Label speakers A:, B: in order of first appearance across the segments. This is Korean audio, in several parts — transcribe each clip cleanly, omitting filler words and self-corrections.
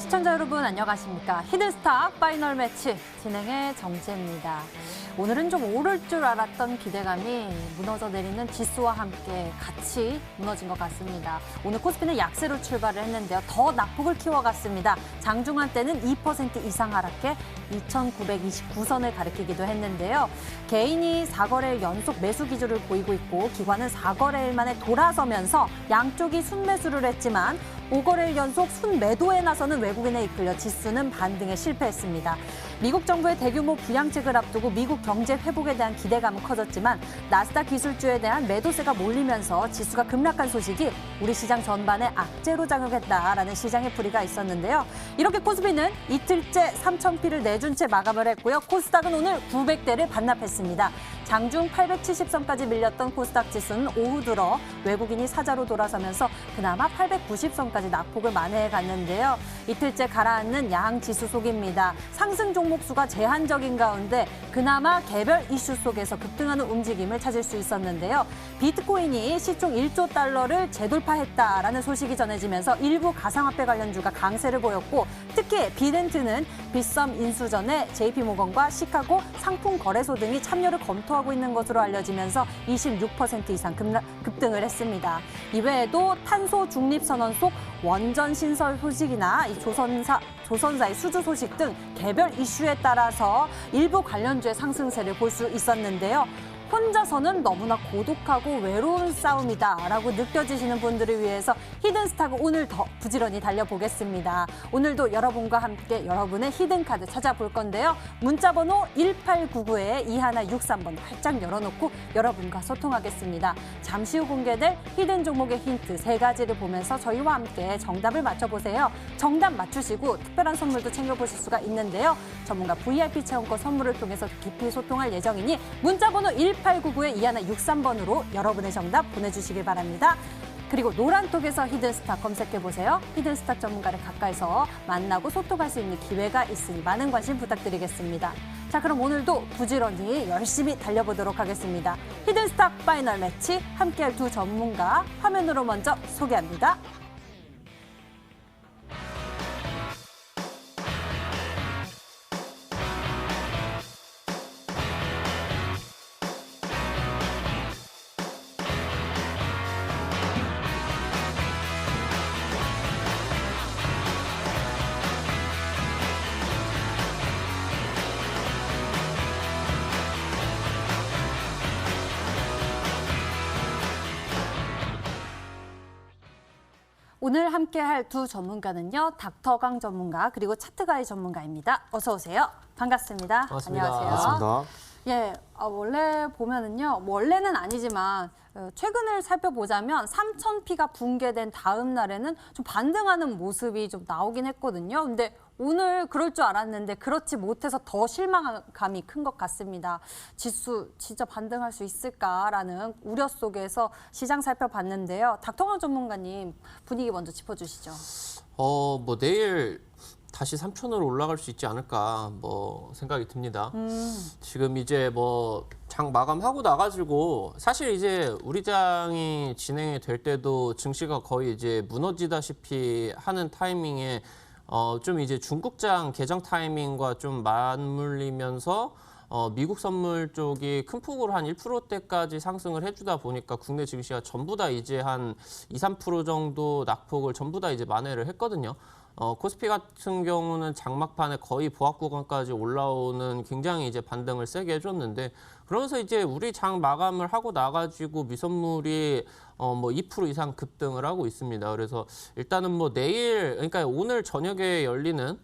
A: 시청자 여러분 안녕하십니까. 히든스타 파이널 매치 진행의 정지혜입니다. 오늘은 좀 오를 줄 알았던 기대감이 무너져 내리는 지수와 함께 같이 무너진 것 같습니다. 오늘 코스피는 약세로 출발을 했는데요. 더 낙폭을 키워갔습니다. 장중한 때는 2% 이상 하락해 2,929선을 가리키기도 했는데요. 개인이 4거래일 연속 매수 기조를 보이고 있고 기관은 4거래일 만에 돌아서면서 양쪽이 순매수를 했지만 5거래일 연속 순매도에 나서는 외국인에 이끌려 지수는 반등에 실패했습니다. 미국 정부의 대규모 부양책을 앞두고 미국 경제 회복에 대한 기대감은 커졌지만 나스닥 기술주에 대한 매도세가 몰리면서 지수가 급락한 소식이 우리 시장 전반에 악재로 작용했다라는 시장의 풀이가 있었는데요. 이렇게 코스피는 이틀째 3,000피를 내준 채 마감을 했고요. 코스닥은 오늘 900대를 반납했습니다. 장중 870선까지 밀렸던 코스닥 지수는 오후 들어 외국인이 사자로 돌아서면서 그나마 890선까지 낙폭을 만회해 갔는데요. 이틀째 가라앉는 양 지수 속입니다. 상승 종목 수가 제한적인 가운데 그나마 개별 이슈 속에서 급등하는 움직임을 찾을 수 있었는데요. 비트코인이 시총 1조 달러를 재돌파했다라는 소식이 전해지면서 일부 가상화폐 관련주가 강세를 보였고 특히 비덴트는 빗썸 인수 전에 JP모건과 시카고 상품거래소 등이 참여를 검토하고 있는 것으로 알려지면서 26% 이상 급등을 했습니다. 이외에도 탄소 중립선언 속 원전 신설 소식이나 이 조선사의 수주 소식 등 개별 이슈에 따라서 일부 관련주의 상승세를 볼 수 있었는데요. 혼자서는 너무나 고독하고 외로운 싸움이다라고 느껴지시는 분들을 위해서 히든스타가 오늘 더 부지런히 달려보겠습니다. 오늘도 여러분과 함께 여러분의 히든카드 찾아볼 건데요. 문자번호 1899에 2163번 활짝 열어놓고 여러분과 소통하겠습니다. 잠시 후 공개될 히든 종목의 힌트 3가지를 보면서 저희와 함께 정답을 맞춰보세요. 정답 맞추시고 특별한 선물도 챙겨보실 수가 있는데요. 전문가 VIP 체험권 선물을 통해서 깊이 소통할 예정이니 문자번호 1899에 2163번으로 여러분의 정답 보내주시길 바랍니다. 그리고 노란톡에서 히든스타 검색해보세요. 히든스타 전문가를 가까이서 만나고 소통할 수 있는 기회가 있으니 많은 관심 부탁드리겠습니다. 자, 그럼 오늘도 부지런히 열심히 달려보도록 하겠습니다. 히든스타 파이널 매치 함께할 두 전문가 화면으로 먼저 소개합니다. 오늘 함께할 두 전문가는요. 닥터강 전문가 그리고 차트가이 전문가입니다. 어서 오세요. 반갑습니다.
B: 반갑습니다.
A: 안녕하세요.
B: 반갑습니다.
A: 예, 원래 보면은요. 원래는 아니지만 최근을 살펴보자면 3,000피가 붕괴된 다음 날에는 좀 반등하는 모습이 좀 나오긴 했거든요. 근데 오늘 그럴 줄 알았는데 그렇지 못해서 더 실망감이 큰 것 같습니다. 지수 진짜 반등할 수 있을까라는 우려 속에서 시장 살펴봤는데요. 닥터강 전문가님 분위기 먼저 짚어주시죠.
B: 뭐 내일 다시 3,000으로 올라갈 수 있지 않을까 생각이 듭니다. 지금 이제 장 마감하고 나가지고 사실 이제 우리 장이 진행이 될 때도 증시가 거의 이제 무너지다시피 하는 타이밍에 좀 이제 중국장 개장 타이밍과 좀 맞물리면서 미국 선물 쪽이 큰 폭으로 한 1%대까지 상승을 해주다 보니까 국내 증시가 전부 다 이제 한 2, 3% 정도 낙폭을 전부 다 이제 만회를 했거든요. 코스피 같은 경우는 장막판에 거의 보합 구간까지 올라오는 굉장히 이제 반등을 세게 해줬는데 그러면서 이제 우리 장 마감을 하고 나가지고 미선물이 2% 이상 급등을 하고 있습니다. 그래서 일단은 내일 그러니까 오늘 저녁에 열리는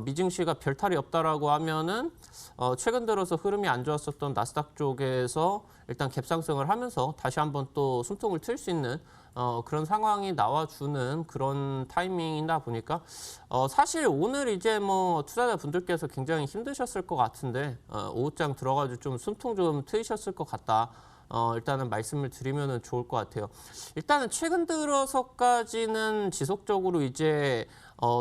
B: 미증시가 별탈이 없다라고 하면은 최근 들어서 흐름이 안 좋았었던 나스닥 쪽에서 일단 갭상승을 하면서 다시 한번 또 숨통을 트일 수 있는 그런 상황이 나와주는 그런 타이밍이다 보니까 사실 오늘 이제 투자자분들께서 굉장히 힘드셨을 것 같은데 오후장 들어가지고 좀 숨통 좀 트이셨을 것 같다. 일단은 말씀을 드리면은 좋을 것 같아요. 일단은 최근 들어서까지는 지속적으로 이제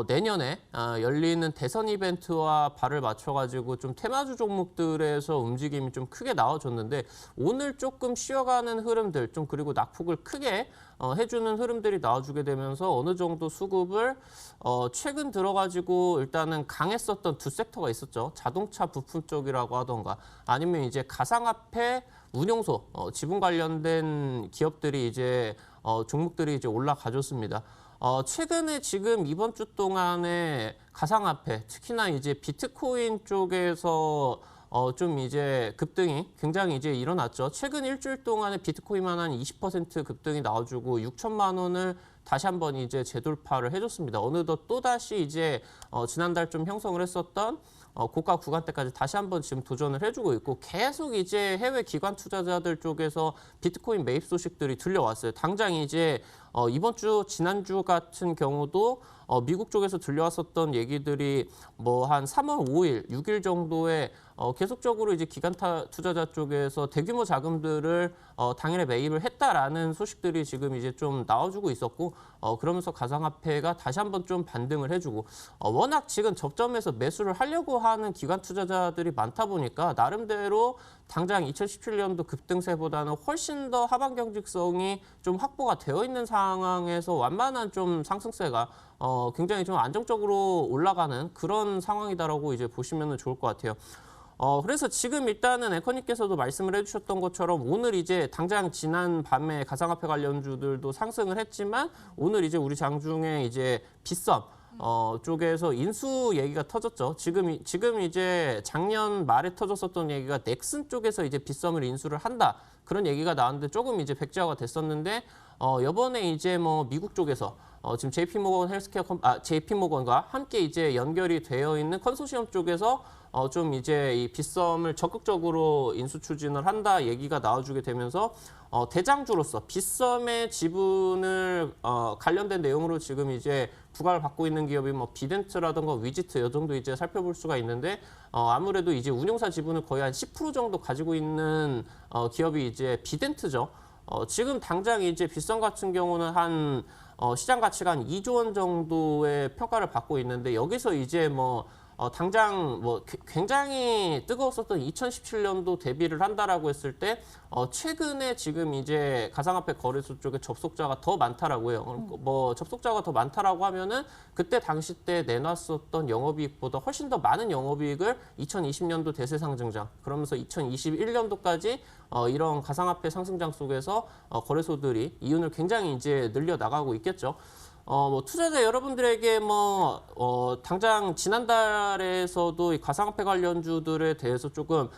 B: 내년에 열리는 대선 이벤트와 발을 맞춰가지고 좀 테마주 종목들에서 움직임이 좀 크게 나와줬는데 오늘 조금 쉬어가는 흐름들 좀 그리고 낙폭을 크게 해주는 흐름들이 나와주게 되면서 어느 정도 수급을 최근 들어가지고 일단은 강했었던 두 섹터가 있었죠. 자동차 부품 쪽이라고 하던가 아니면 이제 가상화폐 운용소 지분 관련된 기업들이 이제 종목들이 이제 올라가줬습니다. 최근에 지금 이번 주 동안에 가상화폐, 특히나 이제 비트코인 쪽에서 좀 이제 급등이 굉장히 이제 일어났죠. 최근 일주일 동안에 비트코인만 한 20% 급등이 나와주고 6천만 원을 다시 한번 이제 재돌파를 해줬습니다. 어느덧 또 다시 이제 지난달 좀 형성을 했었던 고가 구간대까지 다시 한번 지금 도전을 해주고 있고 계속 이제 해외 기관 투자자들 쪽에서 비트코인 매입 소식들이 들려왔어요. 당장 이제 이번 주, 지난주 같은 경우도 미국 쪽에서 들려왔었던 얘기들이 뭐 한 3월 5일, 6일 정도에 계속적으로 이제 기관 투자자 쪽에서 대규모 자금들을 당일에 매입을 했다라는 소식들이 지금 이제 좀 나와주고 있었고 그러면서 가상화폐가 다시 한번 좀 반등을 해주고 워낙 지금 접점에서 매수를 하려고 하는 기관 투자자들이 많다 보니까 나름대로 당장 2017년도 급등세보다는 훨씬 더 하방 경직성이 좀 확보가 되어 있는 상황에서 완만한 좀 상승세가 굉장히 좀 안정적으로 올라가는 그런 상황이다라고 이제 보시면 좋을 것 같아요. 그래서 지금 일단은 앵커님께서도 말씀을 해주셨던 것처럼 오늘 이제 당장 지난 밤에 가상화폐 관련주들도 상승을 했지만 오늘 이제 우리 장중에 이제 빗썸 쪽에서 인수 얘기가 터졌죠. 지금 이제 작년 말에 터졌었던 얘기가 넥슨 쪽에서 이제 빗썸을 인수를 한다. 그런 얘기가 나왔는데 조금 이제 백지화가 됐었는데 이번에 이제 뭐 미국 쪽에서 지금 JP모건과 함께 이제 연결이 되어 있는 컨소시엄 쪽에서 좀 이제 이 빗썸을 적극적으로 인수 추진을 한다 얘기가 나와주게 되면서 대장주로서 빗썸의 지분을 관련된 내용으로 지금 이제 부과를 받고 있는 기업이 뭐 비덴트라든가 위지트 이 정도 이제 살펴볼 수가 있는데 아무래도 이제 운용사 지분을 거의 한 10% 정도 가지고 있는 기업이 이제 비덴트죠. 지금 당장 이제 빗썸 같은 경우는 한 시장 가치가 한 2조 원 정도의 평가를 받고 있는데 여기서 이제 뭐 당장 뭐 굉장히 뜨거웠었던 2017년도 대비를 한다라고 했을 때 최근에 지금 이제 가상화폐 거래소 쪽에 접속자가 더 많다라고요. 뭐 접속자가 더 많다라고 하면은 그때 당시 때 내놨었던 영업이익보다 훨씬 더 많은 영업이익을 2020년도 대세 상승장 그러면서 2021년도까지 이런 가상화폐 상승장 속에서 거래소들이 이윤을 굉장히 이제 늘려 나가고 있겠죠. 뭐 투자자 여러분들에게 당장 지난달에서도 이 가상화폐 관련주들에 대해서 조금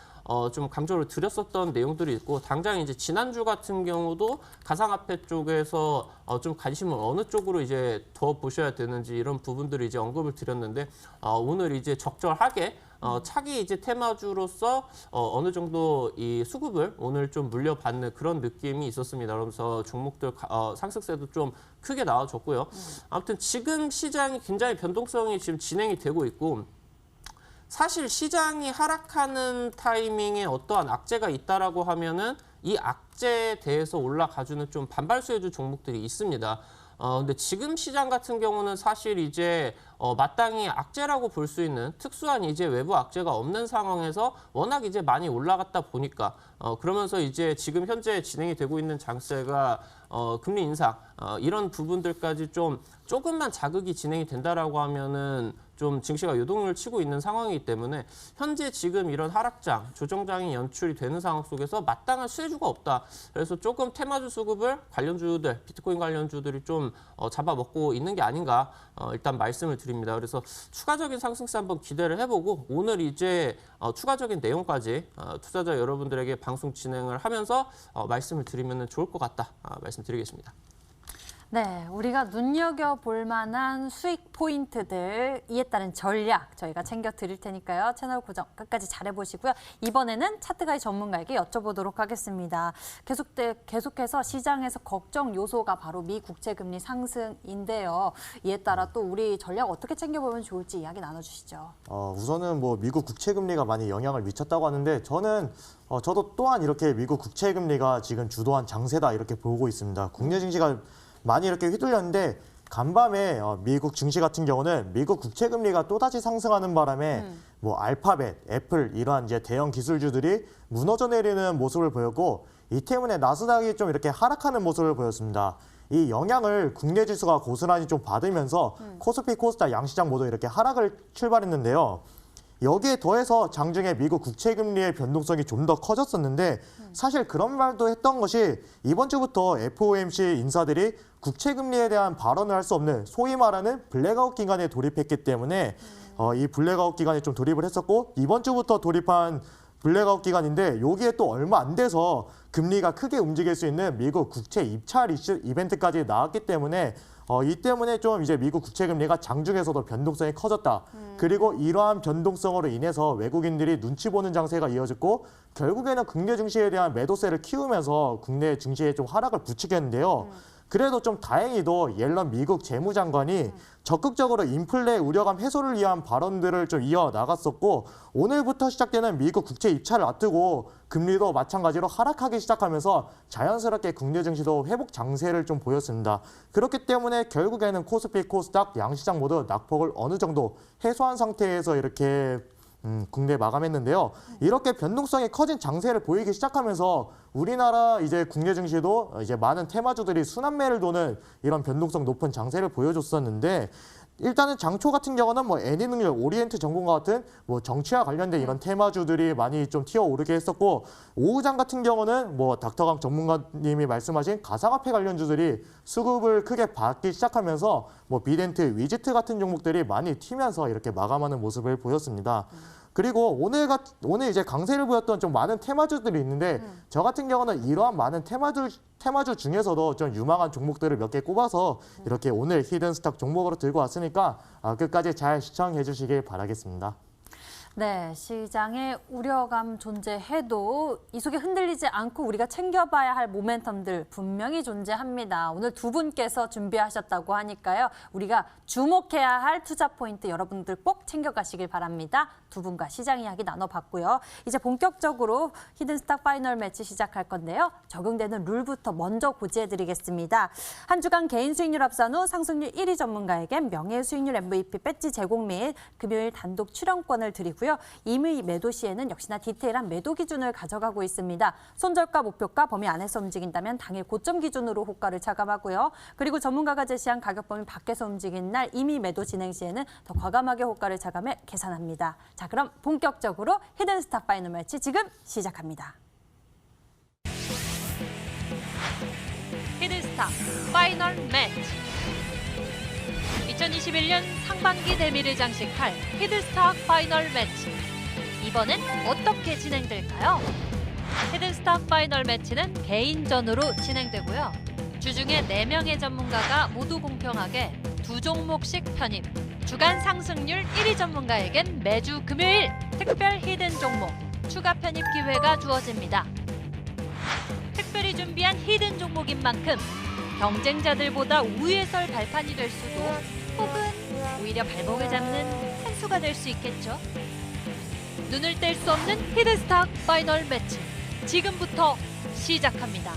B: 좀 강조를 드렸었던 내용들이 있고 당장 이제 지난주 같은 경우도 가상화폐 쪽에서 좀 관심을 어느 쪽으로 이제 더 보셔야 되는지 이런 부분들을 이제 언급을 드렸는데 오늘 이제 적절하게 차기 이제 테마주로서 어느 정도 이 수급을 오늘 좀 물려받는 그런 느낌이 있었습니다. 그러면서 종목들 상승세도 좀 크게 나와줬고요. 아무튼 지금 시장이 굉장히 변동성이 지금 진행이 되고 있고 사실 시장이 하락하는 타이밍에 어떠한 악재가 있다라고 하면은 이 악재에 대해서 올라가주는 좀 반발수혜주 종목들이 있습니다. 근데 지금 시장 같은 경우는 사실 이제 마땅히 악재라고 볼 수 있는 특수한 이제 외부 악재가 없는 상황에서 워낙 이제 많이 올라갔다 보니까 그러면서 이제 지금 현재 진행이 되고 있는 장세가 금리 인상 이런 부분들까지 조금만 자극이 진행이 된다라고 하면은 좀 증시가 요동을 치고 있는 상황이기 때문에 현재 지금 이런 하락장, 조정장이 연출이 되는 상황 속에서 마땅한 수혜주가 없다. 그래서 조금 테마주 수급을 관련주들, 비트코인 관련주들이 좀 잡아먹고 있는 게 아닌가 일단 말씀을 드립니다. 그래서 추가적인 상승세 한번 기대를 해보고 오늘 이제 추가적인 내용까지 투자자 여러분들에게 방송 진행을 하면서 말씀을 드리면 좋을 것 같다 말씀드리겠습니다.
A: 네, 우리가 눈여겨볼 만한 수익 포인트들, 이에 따른 전략 저희가 챙겨 드릴 테니까요. 채널 고정 끝까지 잘해보시고요. 이번에는 차트가이 전문가에게 여쭤보도록 하겠습니다. 계속해서 시장에서 걱정 요소가 바로 미 국채금리 상승인데요. 이에 따라 또 우리 전략 어떻게 챙겨보면 좋을지 이야기 나눠주시죠.
C: 우선은 뭐 미국 국채금리가 많이 영향을 미쳤다고 하는데 저도 또한 이렇게 미국 국채금리가 지금 주도한 장세다 이렇게 보고 있습니다. 국내 증시가 많이 이렇게 휘둘렸는데 간밤에 미국 증시 같은 경우는 미국 국채금리가 또다시 상승하는 바람에 뭐 알파벳, 애플 이러한 이제 대형 기술주들이 무너져 내리는 모습을 보였고 이 때문에 나스닥이 좀 이렇게 하락하는 모습을 보였습니다. 이 영향을 국내 지수가 고스란히 좀 받으면서 코스피, 코스닥 양시장 모두 이렇게 하락을 출발했는데요. 여기에 더해서 장중에 미국 국채금리의 변동성이 좀 더 커졌었는데 사실 그런 말도 했던 것이 이번 주부터 FOMC 인사들이 국채금리에 대한 발언을 할 수 없는 소위 말하는 블랙아웃 기간에 돌입했기 때문에 이 블랙아웃 기간에 좀 돌입을 했었고 이번 주부터 돌입한 블랙아웃 기간인데 여기에 또 얼마 안 돼서 금리가 크게 움직일 수 있는 미국 국채 입찰 이벤트까지 나왔기 때문에 이 때문에 좀 이제 미국 국채 금리가 장중에서도 변동성이 커졌다. 그리고 이러한 변동성으로 인해서 외국인들이 눈치 보는 장세가 이어졌고 결국에는 국내 증시에 대한 매도세를 키우면서 국내 증시에 좀 하락을 부추겼는데요. 그래도 좀 다행히도 옐런 미국 재무장관이 적극적으로 인플레 우려감 해소를 위한 발언들을 좀 이어나갔었고 오늘부터 시작되는 미국 국채 입찰을 앞두고 금리도 마찬가지로 하락하기 시작하면서 자연스럽게 국내 증시도 회복 장세를 좀 보였습니다. 그렇기 때문에 결국에는 코스피, 코스닥 양시장 모두 낙폭을 어느 정도 해소한 상태에서 이렇게 국내 마감했는데요. 이렇게 변동성이 커진 장세를 보이기 시작하면서 우리나라 이제 국내 증시도 이제 많은 테마주들이 순환매를 도는 이런 변동성 높은 장세를 보여줬었는데 일단은 장초 같은 경우는 뭐 애니능률, 오리엔트전공과 같은 뭐 정치와 관련된 이런 테마주들이 많이 좀 튀어오르게 했었고 오후장 같은 경우는 뭐 닥터강 전문가님이 말씀하신 가상화폐 관련주들이 수급을 크게 받기 시작하면서 뭐 비덴트, 위지트 같은 종목들이 많이 튀면서 이렇게 마감하는 모습을 보였습니다. 그리고 오늘 이제 강세를 보였던 좀 많은 테마주들이 있는데 저 같은 경우는 이러한 많은 테마주 중에서도 좀 유망한 종목들을 몇 개 꼽아서 이렇게 오늘 히든스탁 종목으로 들고 왔으니까 끝까지 잘 시청해 주시길 바라겠습니다.
A: 네, 시장에 우려감 존재해도 이 속에 흔들리지 않고 우리가 챙겨봐야 할 모멘텀들 분명히 존재합니다. 오늘 두 분께서 준비하셨다고 하니까요. 우리가 주목해야 할 투자 포인트 여러분들 꼭 챙겨가시길 바랍니다. 두 분과 시장 이야기 나눠봤고요. 이제 본격적으로 히든스탁 파이널 매치 시작할 건데요. 적용되는 룰부터 먼저 고지해드리겠습니다. 한 주간 개인 수익률 합산 후 상승률 1위 전문가에겐 명예 수익률 MVP 배지 제공 및 금요일 단독 출연권을 드리고 임의 매도 시에는 역시나 디테일한 매도 기준을 가져가고 있습니다. 손절가, 목표가 범위 안에서 움직인다면 당일 고점 기준으로 호가를 차감하고요. 그리고 전문가가 제시한 가격 범위 밖에서 움직인 날 임의 매도 진행 시에는 더 과감하게 호가를 차감해 계산합니다. 자, 그럼 본격적으로 히든스탁 파이널 매치 지금 시작합니다.
D: 히든스탁 파이널 매치 2021년 상반기 대미를 장식할 히든스탁 파이널 매치. 이번엔 어떻게 진행될까요? 히든스탁 파이널 매치는 개인전으로 진행되고요. 주중에 4명의 전문가가 모두 공평하게 2종목씩 편입. 주간 상승률 1위 전문가에겐 매주 금요일 특별 히든 종목 추가 편입 기회가 주어집니다. 특별히 준비한 히든 종목인 만큼 경쟁자들보다 우위에 설 발판이 될 수도 혹은 오히려 발목을 잡는 한 수가 될 수 있겠죠. 눈을 뗄 수 없는 히든스탁 파이널 매치 지금부터 시작합니다.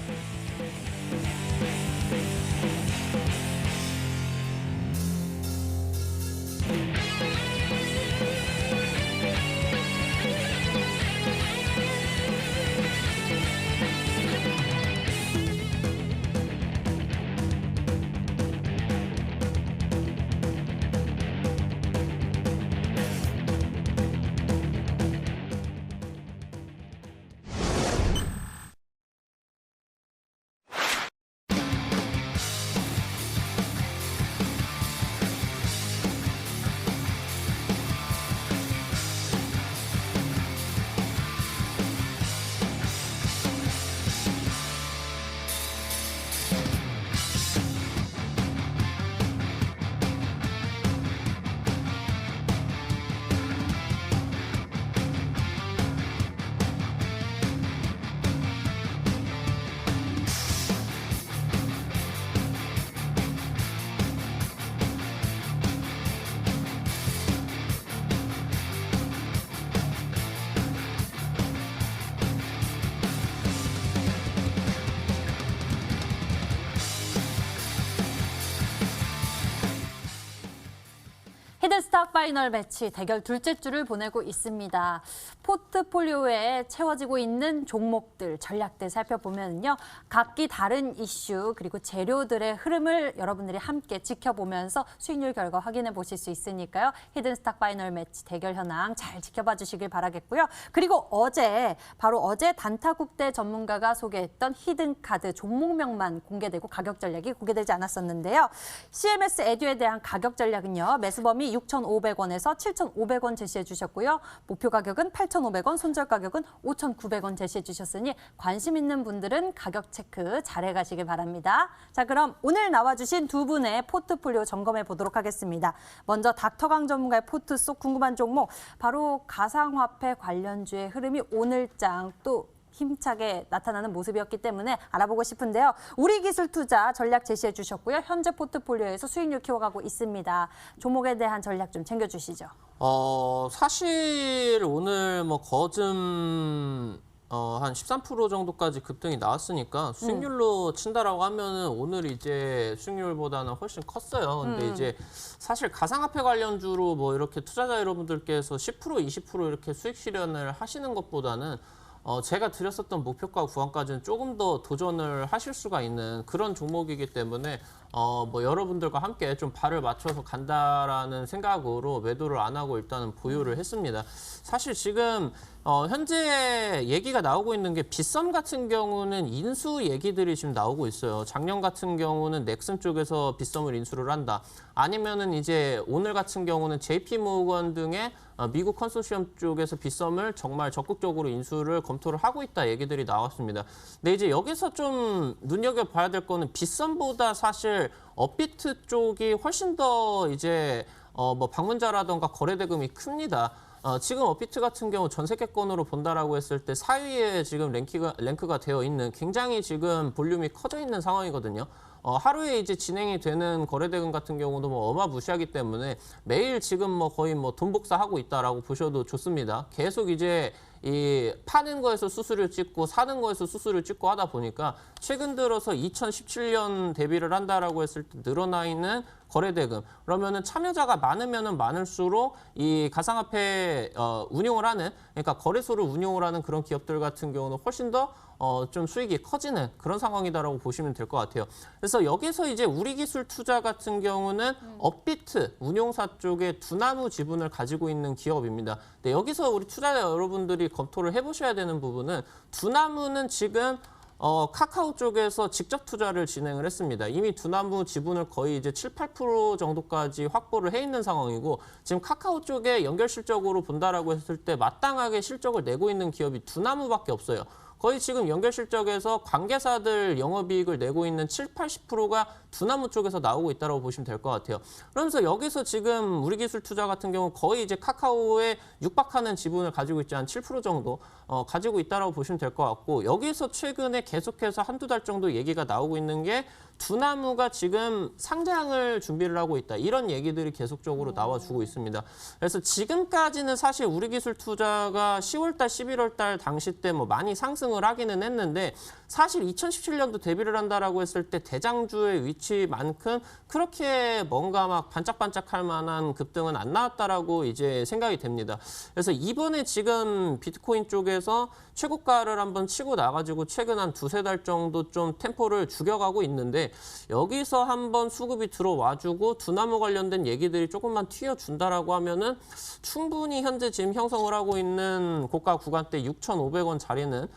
A: 히든스탁 파이널 매치 대결 둘째 주를 보내고 있습니다. 포트폴리오에 채워지고 있는 종목들, 전략들 살펴보면요. 각기 다른 이슈 그리고 재료들의 흐름을 여러분들이 함께 지켜보면서 수익률 결과 확인해 보실 수 있으니까요. 히든스탁 파이널 매치 대결 현황 잘 지켜봐 주시길 바라겠고요. 그리고 바로 어제 단타국대 전문가가 소개했던 히든카드 종목명만 공개되고 가격 전략이 공개되지 않았었는데요. CMS 에듀에 대한 가격 전략은요. 매수범위 6,500원에서 7,500원 제시해 주셨고요. 목표 가격은 8,500원, 손절 가격은 5,900원 제시해 주셨으니 관심 있는 분들은 가격 체크 잘해 가시길 바랍니다. 자, 그럼 오늘 나와주신 두 분의 포트폴리오 점검해 보도록 하겠습니다. 먼저 닥터강 전문가의 포트 속 궁금한 종목, 바로 가상화폐 관련주의 흐름이 오늘장 또 힘차게 나타나는 모습이었기 때문에 알아보고 싶은데요. 우리기술투자 전략 제시해 주셨고요. 현재 포트폴리오에서 수익률 키워가고 있습니다. 종목에 대한 전략 좀 챙겨주시죠.
B: 사실 오늘 뭐 거즘 한 13% 정도까지 급등이 나왔으니까 수익률로 친다라고 하면은 오늘 이제 수익률보다는 훨씬 컸어요. 근데 이제 사실 가상화폐 관련주로 뭐 이렇게 투자자 여러분들께서 10% 20% 이렇게 수익 실현을 하시는 것보다는 제가 드렸었던 목표가 구간까지는 조금 더 도전을 하실 수가 있는 그런 종목이기 때문에 뭐 여러분들과 함께 좀 발을 맞춰서 간다라는 생각으로 매도를 안 하고 일단은 보유를 했습니다. 사실 지금 현재 얘기가 나오고 있는 게 빗썸 같은 경우는 인수 얘기들이 지금 나오고 있어요. 작년 같은 경우는 넥슨 쪽에서 빗썸을 인수를 한다. 아니면은 이제 오늘 같은 경우는 JP 모건 등의 미국 컨소시엄 쪽에서 빗썸을 정말 적극적으로 인수를 검토를 하고 있다 얘기들이 나왔습니다. 근데 이제 여기서 좀 눈여겨봐야 될 거는 빗썸보다 사실 업비트 쪽이 훨씬 더 이제 뭐 방문자라던가 거래 대금이 큽니다. 지금 업비트 같은 경우 전 세계권으로 본다라고 했을 때 4위에 지금 랭크가 되어 있는 굉장히 지금 볼륨이 커져 있는 상황이거든요. 하루에 이제 진행이 되는 거래 대금 같은 경우도 뭐 어마무시하기 때문에 매일 지금 뭐 거의 뭐 돈 복사하고 있다라고 보셔도 좋습니다. 계속 이제 이 파는 거에서 수수료 찍고 사는 거에서 수수료 찍고 하다 보니까 최근 들어서 2017년 대비를 한다라고 했을 때 늘어나 있는 거래 대금, 그러면은 참여자가 많으면은 많을수록 이 가상화폐 운용을 하는, 그러니까 거래소를 운용을 하는 그런 기업들 같은 경우는 훨씬 더 좀 수익이 커지는 그런 상황이다라고 보시면 될 것 같아요. 그래서 여기서 이제 우리기술투자 같은 경우는 업비트 운용사 쪽에 두나무 지분을 가지고 있는 기업입니다. 근데 여기서 우리 투자자 여러분들이 검토를 해보셔야 되는 부분은 두나무는 지금 카카오 쪽에서 직접 투자를 진행을 했습니다. 이미 두나무 지분을 거의 이제 7, 8% 정도까지 확보를 해 있는 상황이고, 지금 카카오 쪽에 연결 실적으로 본다라고 했을 때 마땅하게 실적을 내고 있는 기업이 두나무밖에 없어요. 거의 지금 연결 실적에서 관계사들 영업이익을 내고 있는 7, 80%가 두나무 쪽에서 나오고 있다고 보시면 될 것 같아요. 그러면서 여기서 지금 우리기술투자 같은 경우 거의 이제 카카오에 육박하는 지분을 가지고 있지 한 7% 정도 가지고 있다고 보시면 될 것 같고, 여기서 최근에 계속해서 한두 달 정도 얘기가 나오고 있는 게 두나무가 지금 상장을 준비를 하고 있다. 이런 얘기들이 계속적으로 나와주고 있습니다. 그래서 지금까지는 사실 우리기술투자가 10월달, 11월달 당시 때 뭐 많이 상승을 하기는 했는데, 사실 2017년도 데뷔를 한다라고 했을 때 대장주의 위치만큼 그렇게 뭔가 막 반짝반짝할 만한 급등은 안 나왔다라고 이제 생각이 됩니다. 그래서 이번에 지금 비트코인 쪽에서 최고가를 한번 치고 나가지고 최근 한 두세 달 정도 좀 템포를 죽여가고 있는데, 여기서 한번 수급이 들어와주고 두나무 관련된 얘기들이 조금만 튀어준다라고 하면은 충분히 현재 지금 형성을 하고 있는 고가 구간대 6,500원 자리는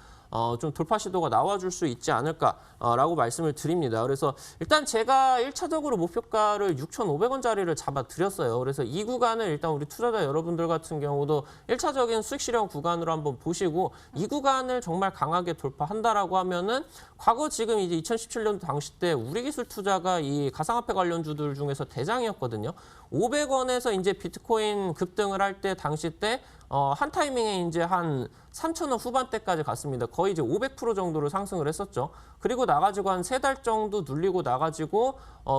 B: 좀 돌파 시도가 나와줄 수 있지 않을까라고 말씀을 드립니다. 그래서 일단 제가 1차적으로 목표가를 6,500원짜리를 잡아드렸어요. 그래서 이 구간을 일단 우리 투자자 여러분들 같은 경우도 1차적인 수익 실현 구간으로 한번 보시고, 이 구간을 정말 강하게 돌파한다라고 하면은 과거 지금 이제 2017년도 당시 때 우리기술투자가 이 가상화폐 관련주들 중에서 대장이었거든요. 500원에서 이제 비트코인 급등을 할 때 당시 때 한 타이밍에 이제 한 3,000원 후반대까지 갔습니다. 거의 이제 500% 정도로 상승을 했었죠. 그리고 나가지고 한 3달 정도 눌리고 나가지고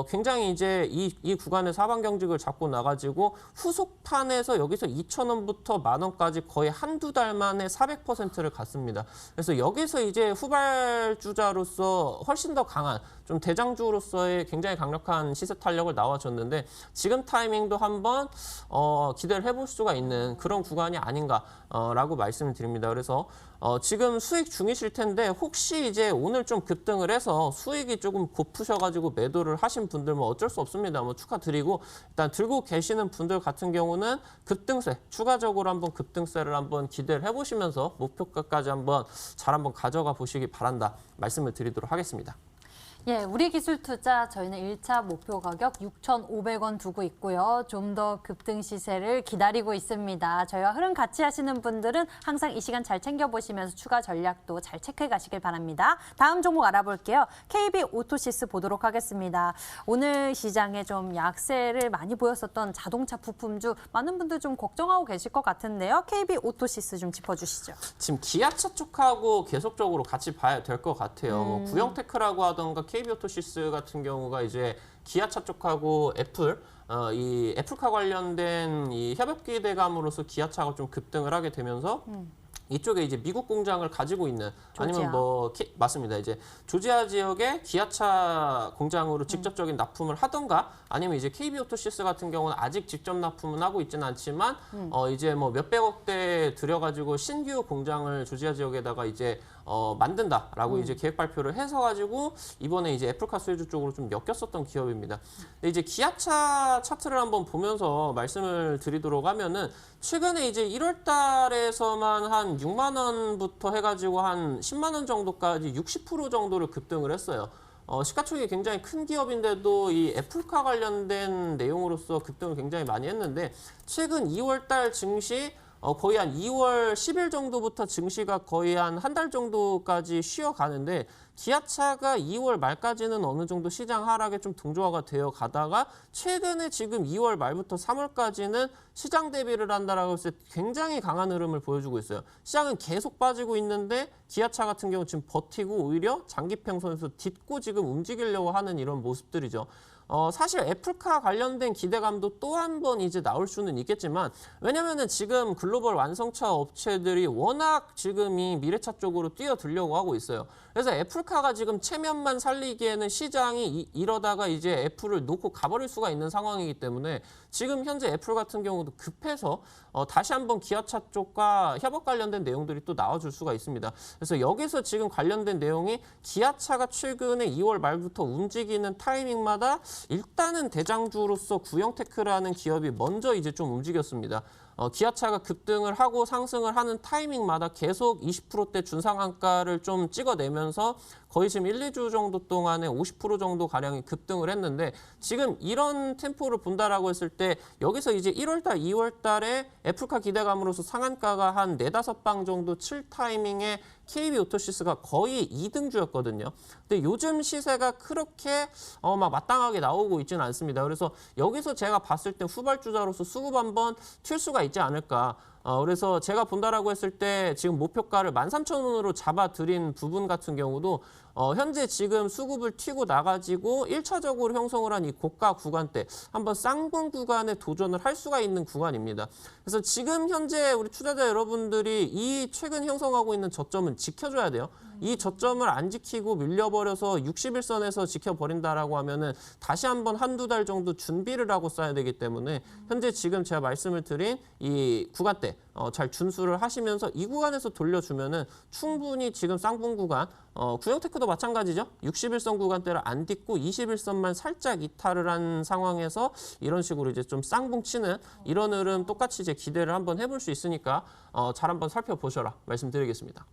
B: 굉장히 이제 이 구간에서 하방 경직을 잡고 나가지고 후속판에서 여기서 2,000원부터 10,000원까지 거의 한두 달 만에 400%를 갔습니다. 그래서 여기서 이제 후발주자로서 훨씬 더 강한 좀 대장주로서의 굉장히 강력한 시세 탄력을 나와줬는데 지금 타이밍도 한번 기대를 해볼 수가 있는 그런 구간이 아닌가라고 말씀을 드립니다. 그래서 지금 수익 중이실 텐데 혹시 이제 오늘 좀 급등을 해서 수익이 조금 고프셔가지고 매도를 하신 분들 뭐 어쩔 수 없습니다. 뭐 축하드리고 일단 들고 계시는 분들 같은 경우는 급등세 추가적으로 한번 급등세를 한번 기대를 해보시면서 목표가까지 한번 잘 한번 가져가 보시기 바란다 말씀을 드리도록 하겠습니다.
A: 예, 우리 기술 투자 저희는 1차 목표 가격 6,500원 두고 있고요. 좀 더 급등 시세를 기다리고 있습니다. 저희와 흐름 같이 하시는 분들은 항상 이 시간 잘 챙겨보시면서 추가 전략도 잘 체크해 가시길 바랍니다. 다음 종목 알아볼게요. KB 오토시스 보도록 하겠습니다. 오늘 시장에 좀 약세를 많이 보였었던 자동차 부품주 많은 분들 좀 걱정하고 계실 것 같은데요. KB 오토시스 좀 짚어주시죠.
B: 지금 기아차 쪽하고 계속적으로 같이 봐야 될 것 같아요. 뭐 구형테크라고 하던가 KB오토시스 같은 경우가 이제 기아차 쪽하고 애플, 이 애플카 관련된 이 협업 기대감으로서 기아차가 좀 급등을 하게 되면서 이쪽에 이제 미국 공장을 가지고 있는
A: 조지아.
B: 아니면 뭐 맞습니다. 이제 조지아 지역의 기아차 공장으로 직접적인 납품을 하던가 아니면 이제 KB오토시스 같은 경우는 아직 직접 납품은 하고 있지는 않지만 이제 뭐 몇백억대 들여가지고 신규 공장을 조지아 지역에다가 이제 만든다라고 이제 계획 발표를 해서 가지고 이번에 이제 애플카 수혜주 쪽으로 좀 엮였었던 기업입니다. 근데 이제 기아차 차트를 한번 보면서 말씀을 드리도록 하면은 최근에 이제 1월 달에서만 한 6만 원부터 해가지고 한 10만 원 정도까지 60% 정도를 급등을 했어요. 시가총액이 굉장히 큰 기업인데도 이 애플카 관련된 내용으로서 급등을 굉장히 많이 했는데 최근 2월 달 증시 거의 한 2월 10일 정도부터 증시가 거의 한 달 정도까지 쉬어가는데 기아차가 2월 말까지는 어느 정도 시장 하락에 좀 동조화가 되어 가다가 최근에 지금 2월 말부터 3월까지는 시장 대비를 한다라고 했을 때 굉장히 강한 흐름을 보여주고 있어요. 시장은 계속 빠지고 있는데 기아차 같은 경우 지금 버티고 오히려 장기평선에서 딛고 지금 움직이려고 하는 이런 모습들이죠. 사실 애플카 관련된 기대감도 또 한 번 이제 나올 수는 있겠지만 왜냐면은 지금 글로벌 완성차 업체들이 워낙 지금 이 미래차 쪽으로 뛰어들려고 하고 있어요. 그래서 애플카가 지금 체면만 살리기에는 시장이 이러다가 이제 애플을 놓고 가버릴 수가 있는 상황이기 때문에 지금 현재 애플 같은 경우도 급해서 다시 한번 기아차 쪽과 협업 관련된 내용들이 또 나와줄 수가 있습니다. 그래서 여기서 지금 관련된 내용이 기아차가 최근에 2월 말부터 움직이는 타이밍마다 일단은 대장주로서 구형테크라는 기업이 먼저 이제 좀 움직였습니다. 기아차가 급등을 하고 상승을 하는 타이밍마다 계속 20%대 준상한가를 좀 찍어내면서 거의 지금 1, 2주 정도 동안에 50% 정도 가량이 급등을 했는데 지금 이런 템포를 본다라고 했을 때 여기서 이제 1월 달, 2월 달에 애플카 기대감으로서 상한가가 한 4-5방 정도 칠 타이밍에 KB오토시스가 거의 2등주였거든요. 근데 요즘 시세가 그렇게 막 마땅하게 나오고 있지는 않습니다. 그래서 여기서 제가 봤을 때 후발주자로서 수급 한번 튈 수가 있지 않을까. 그래서 제가 본다라고 했을 때 지금 목표가를 13,000원으로 잡아드린 부분 같은 경우도 현재 지금 수급을 튀고 나가지고 1차적으로 형성을 한 이 고가 구간대 한번 쌍봉 구간에 도전을 할 수가 있는 구간입니다. 그래서 지금 현재 우리 투자자 여러분들이 이 최근 형성하고 있는 저점은 지켜줘야 돼요. 이 저점을 안 지키고 밀려버려서 60일선에서 지켜버린다라고 하면은 다시 한번 한두 달 정도 준비를 하고 써야 되기 때문에 현재 지금 제가 말씀을 드린 이 구간대 잘 준수를 하시면서 이 구간에서 돌려주면은 충분히 지금 쌍봉 구간 구형테크도 마찬가지죠. 60일선 구간대를 안 딛고 21선만 살짝 이탈을 한 상황에서 이런 식으로 이제 좀 쌍봉 치는 이런 흐름 똑같이 이제 기대를 한번 해볼 수 있으니까 잘 한번 살펴보셔라 말씀드리겠습니다.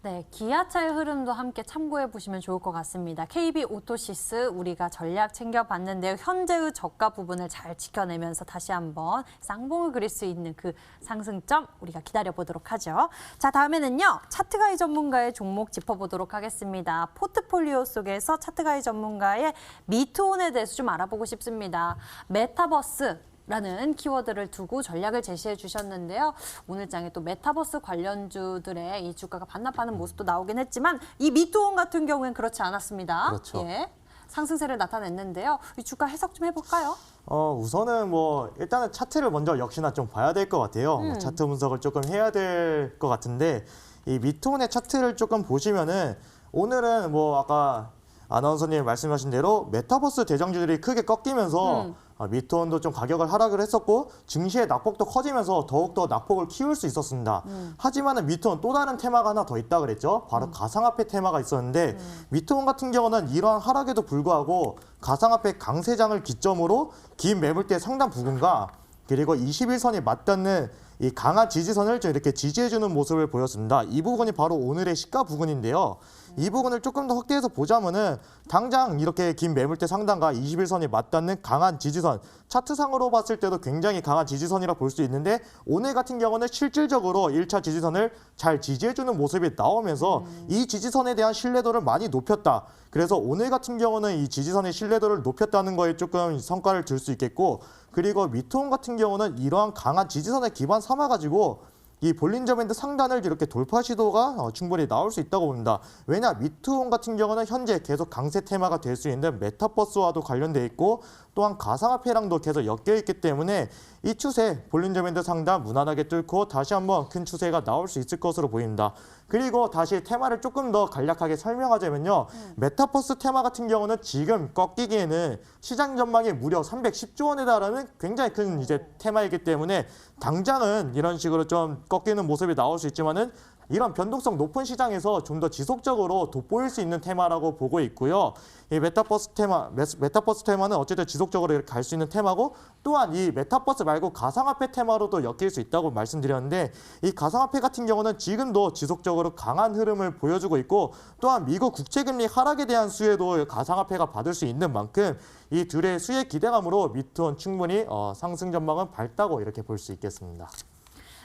A: 네, 기아차의 흐름도 함께 참고해 보시면 좋을 것 같습니다. KB오토시스 우리가 전략 챙겨봤는데요. 현재의 저가 부분을 잘 지켜내면서 다시 한번 쌍봉을 그릴 수 있는 그 상승점 우리가 기다려보도록 하죠. 자, 다음에는요. 차트가이 전문가의 종목 짚어보도록 하겠습니다. 포트폴리오 속에서 차트가이 전문가의 미투온에 대해서 좀 알아보고 싶습니다. 메타버스 라는 키워드를 두고 전략을 제시해 주셨는데요. 오늘 장에 또 메타버스 관련주들의 이 주가가 반납하는 모습도 나오긴 했지만 이 미투온 같은 경우엔 그렇지 않았습니다.
C: 그렇죠.
A: 예, 상승세를 나타냈는데요. 이 주가 해석 좀 해볼까요?
C: 우선은 뭐 일단은 차트를 먼저 역시나 좀 봐야 될 것 같아요. 차트 분석을 조금 해야 될 것 같은데 이 미투온의 차트를 조금 보시면은 오늘은 뭐 아까 아나운서님 말씀하신 대로 메타버스 대장주들이 크게 꺾이면서 미투온도 좀 가격을 하락을 했었고 증시의 낙폭도 커지면서 더욱더 낙폭을 키울 수 있었습니다. 하지만은 미투온 또 다른 테마가 하나 더 있다 그랬죠. 바로 가상화폐 테마가 있었는데 미투온 같은 경우는 이러한 하락에도 불구하고 가상화폐 강세장을 기점으로 긴 매물대 상단 부근과 그리고 21선이 맞닿는 이 강한 지지선을 좀 이렇게 지지해주는 모습을 보였습니다. 이 부분이 바로 오늘의 시가 부근인데요. 이 부분을 조금 더 확대해서 보자면은 당장 이렇게 긴 매물대 상단과 21선이 맞닿는 강한 지지선, 차트상으로 봤을 때도 굉장히 강한 지지선이라 볼 수 있는데 오늘 같은 경우는 실질적으로 1차 지지선을 잘 지지해주는 모습이 나오면서 이 지지선에 대한 신뢰도를 많이 높였다. 그래서 오늘 같은 경우는 이 지지선의 신뢰도를 높였다는 거에 조금 성과를 들 수 있겠고 그리고 미투온 같은 경우는 이러한 강한 지지선에 기반 삼아가지고 이 볼린저 밴드 상단을 이렇게 돌파 시도가 충분히 나올 수 있다고 봅니다. 왜냐 미투온 같은 경우는 현재 계속 강세 테마가 될 수 있는 메타버스와도 관련돼 있고 또한 가상화폐랑도 계속 엮여 있기 때문에 이 추세 볼린저 밴드 상단 무난하게 뚫고 다시 한번 큰 추세가 나올 수 있을 것으로 보입니다. 그리고 다시 테마를 조금 더 간략하게 설명하자면요. 메타버스 테마 같은 경우는 지금 꺾이기에는 시장 전망이 무려 310조 원에 달하는 굉장히 큰 이제 테마이기 때문에 당장은 이런 식으로 좀 꺾이는 모습이 나올 수 있지만은 이런 변동성 높은 시장에서 좀 더 지속적으로 돋보일 수 있는 테마라고 보고 있고요. 이 메타버스 테마는 어쨌든 지속적으로 이렇게 갈 수 있는 테마고 또한 이 메타버스 말고 가상화폐 테마로도 엮일 수 있다고 말씀드렸는데 이 가상화폐 같은 경우는 지금도 지속적으로 강한 흐름을 보여주고 있고 또한 미국 국채금리 하락에 대한 수혜도 가상화폐가 받을 수 있는 만큼 이 둘의 수혜 기대감으로 미투온 충분히 상승 전망은 밝다고 이렇게 볼 수 있겠습니다.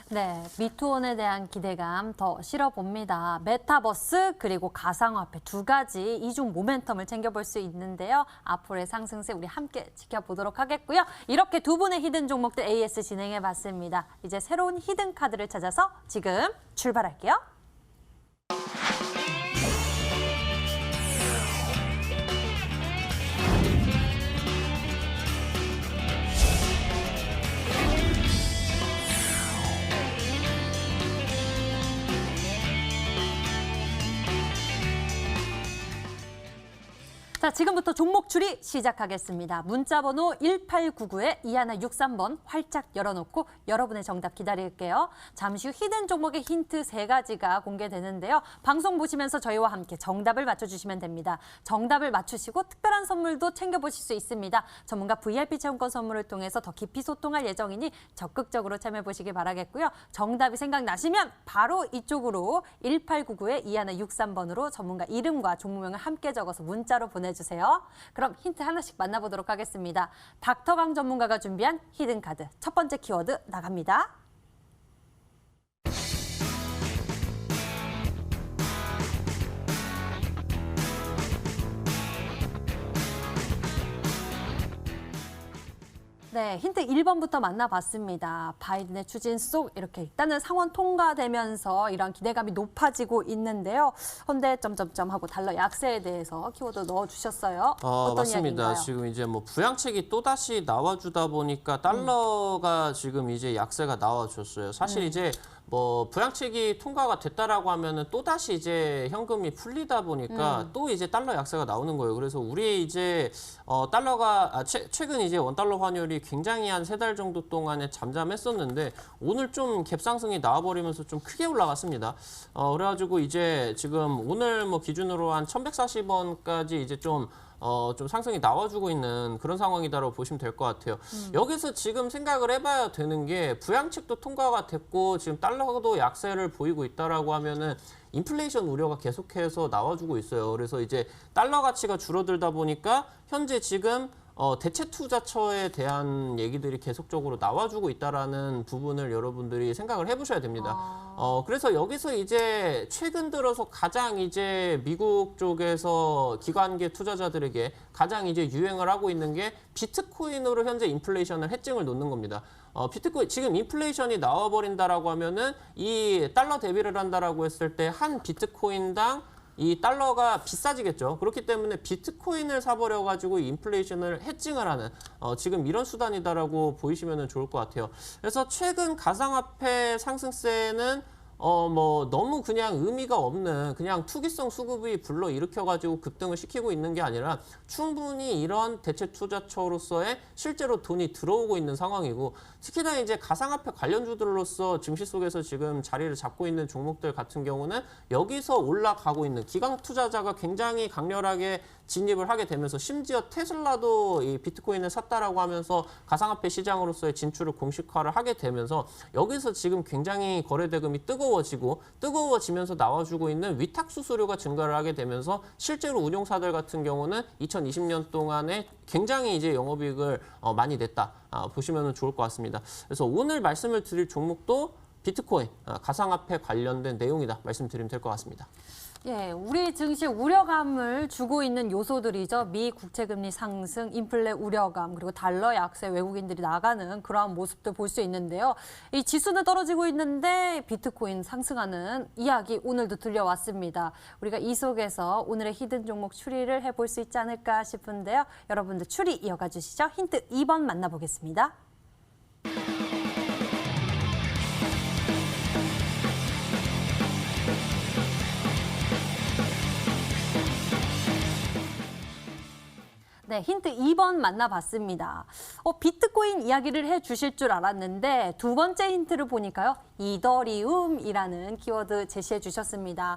A: 네, 미투온에 대한 기대감 더 실어봅니다. 메타버스 그리고 가상화폐 두 가지 이중 모멘텀을 챙겨볼 수 있는데요. 앞으로의 상승세 우리 함께 지켜보도록 하겠고요. 이렇게 두 분의 히든 종목들 AS 진행해봤습니다. 이제 새로운 히든 카드를 찾아서 지금 출발할게요. 자, 지금부터 종목 추리 시작하겠습니다. 문자번호 1899에 2163번 활짝 열어놓고 여러분의 정답 기다릴게요. 잠시 후 히든 종목의 힌트 3가지가 공개되는데요. 방송 보시면서 저희와 함께 정답을 맞춰주시면 됩니다. 정답을 맞추시고 특별한 선물도 챙겨보실 수 있습니다. 전문가 VIP 체험권 선물을 통해서 더 깊이 소통할 예정이니 적극적으로 참여해보시기 바라겠고요. 정답이 생각나시면 바로 이쪽으로 1899에 2163번으로 전문가 이름과 종목명을 함께 적어서 문자로 보내주세요. 그럼 힌트 하나씩 만나보도록 하겠습니다. 닥터강 전문가가 준비한 히든 카드 첫 번째 키워드 나갑니다. 네, 힌트 1번부터 만나봤습니다. 바이든의 추진 속 이렇게 일단은 상원 통과되면서 이런 기대감이 높아지고 있는데요. 헌데 점점점 하고 달러 약세에 대해서 키워드 넣어주셨어요. 어떤
B: 맞습니다.
A: 이야기인가요?
B: 지금 이제 뭐 부양책이 또다시 나와주다 보니까 달러가 지금 이제 약세가 나와줬어요. 사실 이제 뭐 부양책이 통과가 됐다라고 하면은 또다시 이제 현금이 풀리다 보니까 또 이제 달러 약세가 나오는 거예요. 그래서 우리 이제 달러가 최근 이제 원달러 환율이 굉장히 한 3달 정도 동안에 잠잠했었는데 오늘 좀 갭상승이 나와버리면서 좀 크게 올라갔습니다. 그래가지고 이제 지금 오늘 뭐 기준으로 한 1140원까지 이제 좀 상승이 나와주고 있는 그런 상황이다라고 보시면 될 것 같아요. 여기서 지금 생각을 해봐야 되는 게 부양책도 통과가 됐고 지금 달러도 약세를 보이고 있다라고 하면은 인플레이션 우려가 계속해서 나와주고 있어요. 그래서 이제 달러 가치가 줄어들다 보니까 현재 지금 대체 투자처에 대한 얘기들이 계속적으로 나와주고 있다라는 부분을 여러분들이 생각을 해보셔야 됩니다. 그래서 여기서 이제 최근 들어서 가장 이제 미국 쪽에서 기관계 투자자들에게 가장 이제 유행을 하고 있는 게 비트코인으로 현재 인플레이션을 해증을 놓는 겁니다. 비트코인 지금 인플레이션이 나와버린다라고 하면은 이 달러 대비를 한다라고 했을 때 한 비트코인당 이 달러가 비싸지겠죠. 그렇기 때문에 비트코인을 사버려 가지고 인플레이션을 해칭을 하는 지금 이런 수단이다라고 보이시면 좋을 것 같아요. 그래서 최근 가상화폐 상승세는 뭐 너무 그냥 의미가 없는 그냥 투기성 수급이 불러일으켜 가지고 급등을 시키고 있는 게 아니라 충분히 이런 대체 투자처로서의 실제로 돈이 들어오고 있는 상황이고, 특히나 이제 가상화폐 관련주들로서 증시 속에서 지금 자리를 잡고 있는 종목들 같은 경우는 여기서 올라가고 있는 기관 투자자가 굉장히 강렬하게 진입을 하게 되면서, 심지어 테슬라도 이 비트코인을 샀다라고 하면서 가상화폐 시장으로서의 진출을 공식화를 하게 되면서 여기서 지금 굉장히 거래 대금이 뜨거워지면서 나와주고 있는 위탁 수수료가 증가를 하게 되면서 실제로 운용사들 같은 경우는 2020년 동안에 굉장히 이제 영업이익을 많이 냈다 보시면 좋을 것 같습니다. 그래서 오늘 말씀을 드릴 종목도 비트코인, 가상화폐 관련된 내용이다 말씀드리면 될 것 같습니다.
A: 예, 우리 증시 우려감을 주고 있는 요소들이죠. 미 국채금리 상승, 인플레 우려감, 그리고 달러 약세, 외국인들이 나가는 그러한 모습도 볼 수 있는데요. 이 지수는 떨어지고 있는데 비트코인 상승하는 이야기 오늘도 들려왔습니다. 우리가 이 속에서 오늘의 히든 종목 추리를 해볼 수 있지 않을까 싶은데요. 여러분들 추리 이어가 주시죠. 힌트 2번 만나보겠습니다. 네, 힌트 2번 만나봤습니다. 비트코인 이야기를 해주실 줄 알았는데 두 번째 힌트를 보니까요. 이더리움이라는 키워드 제시해 주셨습니다.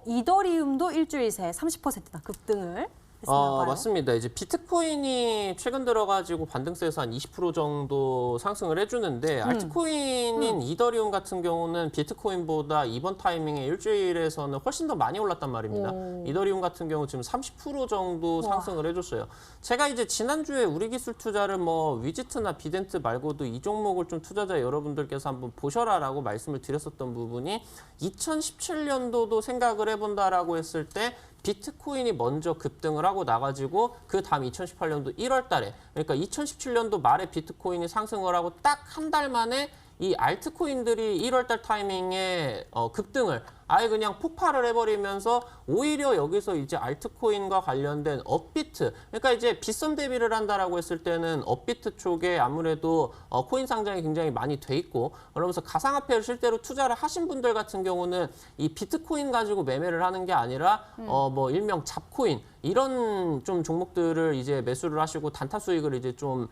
A: 이더리움도 일주일 새 30%나 급등을 했었나 봐요.
B: 맞습니다. 이제 비트코인이 최근 들어가지고 반등세에서 한 20% 정도 상승을 해주는데 알트코인인 이더리움 같은 경우는 비트코인보다 이번 타이밍에 일주일에서는 훨씬 더 많이 올랐단 말입니다. 이더리움 같은 경우 지금 30% 정도 상승을 해줬어요. 제가 이제 지난주에 우리 기술 투자를 뭐 위지트나 비덴트 말고도 이 종목을 좀 투자자 여러분들께서 한번 보셔라라고 말씀을 드렸었던 부분이 2017년도도 생각을 해본다라고 했을 때 비트코인이 먼저 급등을 하고 나가지고 그 다음 2018년도 1월 달에, 그러니까 2017년도 말에 비트코인이 상승을 하고 딱 한 달 만에 이 알트코인들이 1월 달 타이밍에 급등을 아예 그냥 폭발을 해버리면서 오히려 여기서 이제 알트코인과 관련된 업비트, 그러니까 이제 빗선 대비를 한다라고 했을 때는 업비트 쪽에 아무래도 코인 상장이 굉장히 많이 돼 있고, 그러면서 가상화폐를 실제로 투자를 하신 분들 같은 경우는 이 비트코인 가지고 매매를 하는 게 아니라 뭐 일명 잡코인 이런 좀 종목들을 이제 매수를 하시고 단타 수익을 이제 좀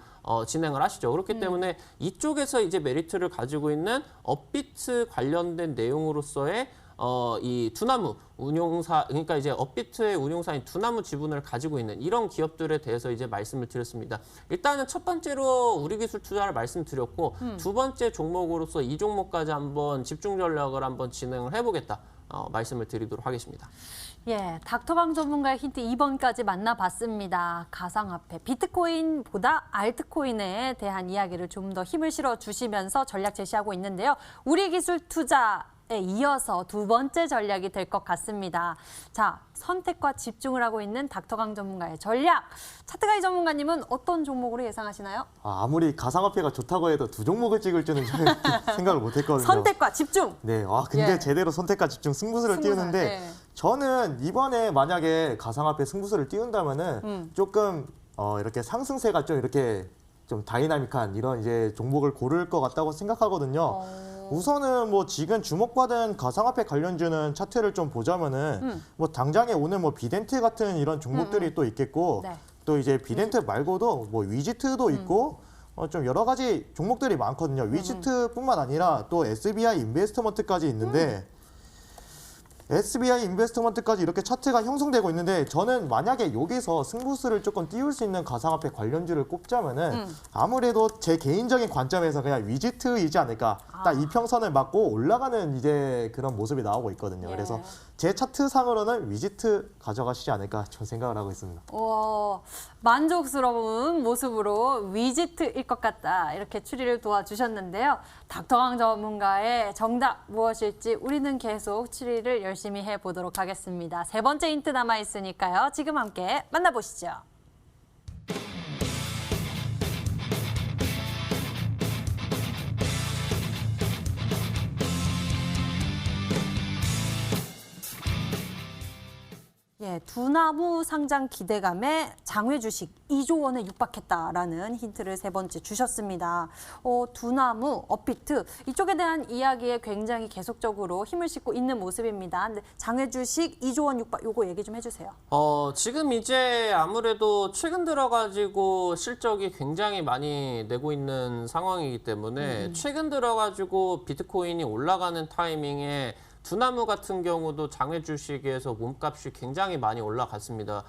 B: 진행을 하시죠. 그렇기 때문에 이쪽에서 이제 메리트를 가지고 있는 업비트 관련된 내용으로서의 이 두나무 운용사, 그러니까 이제 업비트의 운용사인 두나무 지분을 가지고 있는 이런 기업들에 대해서 이제 말씀을 드렸습니다. 일단은 첫 번째로 우리 기술 투자를 말씀드렸고, 두 번째 종목으로서 이 종목까지 한번 집중 전략을 한번 진행을 해보겠다 말씀을 드리도록 하겠습니다.
A: 예, 닥터강 전문가의 힌트 2번까지 만나봤습니다. 가상화폐, 비트코인보다 알트코인에 대한 이야기를 좀 더 힘을 실어 주시면서 전략 제시하고 있는데요. 우리 기술 투자에 이어서 두 번째 전략이 될 것 같습니다. 자, 선택과 집중을 하고 있는 닥터강 전문가의 전략. 차트가이 전문가님은 어떤 종목으로 예상하시나요?
C: 아무리 가상화폐가 좋다고 해도 두 종목을 찍을 줄은 저는 생각을 못했거든요.
A: 선택과 집중!
C: 네, 근데
A: 예.
C: 제대로 선택과 집중 승부수를 띄우는데
A: 예.
C: 저는 이번에 만약에 가상화폐 승부수를 띄운다면은 조금 이렇게 상승세가 좀 이렇게 좀 다이나믹한 이런 이제 종목을 고를 것 같다고 생각하거든요. 우선은 뭐 지금 주목받은 가상화폐 관련주는 차트를 좀 보자면은 뭐 당장에 오늘 뭐 비덴트 같은 이런 종목들이 또 있겠고
A: 네.
C: 또 이제 비덴트 말고도 뭐 위지트도 있고 좀 여러 가지 종목들이 많거든요. 위지트뿐만 아니라 또 SBI 인베스트먼트까지 있는데 SBI 인베스트먼트까지 이렇게 차트가 형성되고 있는데 저는 만약에 여기서 승부수를 조금 띄울 수 있는 가상화폐 관련주를 꼽자면은 아무래도 제 개인적인 관점에서 그냥 위지트이지 않을까. 딱 이평선을 맞고 올라가는 이제 그런 모습이 나오고 있거든요.
A: 예.
C: 그래서 제 차트상으로는 위지트 가져가시지 않을까 저 생각을 하고 있습니다.
A: 만족스러운 모습으로 위지트일 것 같다. 이렇게 추리를 도와주셨는데요. 닥터강 전문가의 정답 무엇일지 우리는 계속 추리를 열심히 해보도록 하겠습니다. 세 번째 힌트 남아있으니까요. 지금 함께 만나보시죠. 예, 두나무 상장 기대감에 장외 주식 2조 원에 육박했다라는 힌트를 세 번째 주셨습니다. 두나무, 업비트 이쪽에 대한 이야기에 굉장히 계속적으로 힘을 싣고 있는 모습입니다. 근데 장외 주식 2조 원 육박 요거 얘기 좀 해주세요.
B: 지금 이제 아무래도 최근 들어가지고 실적이 굉장히 많이 내고 있는 상황이기 때문에 최근 들어가지고 비트코인이 올라가는 타이밍에 두나무 같은 경우도 장외 주식에서 몸값이 굉장히 많이 올라갔습니다.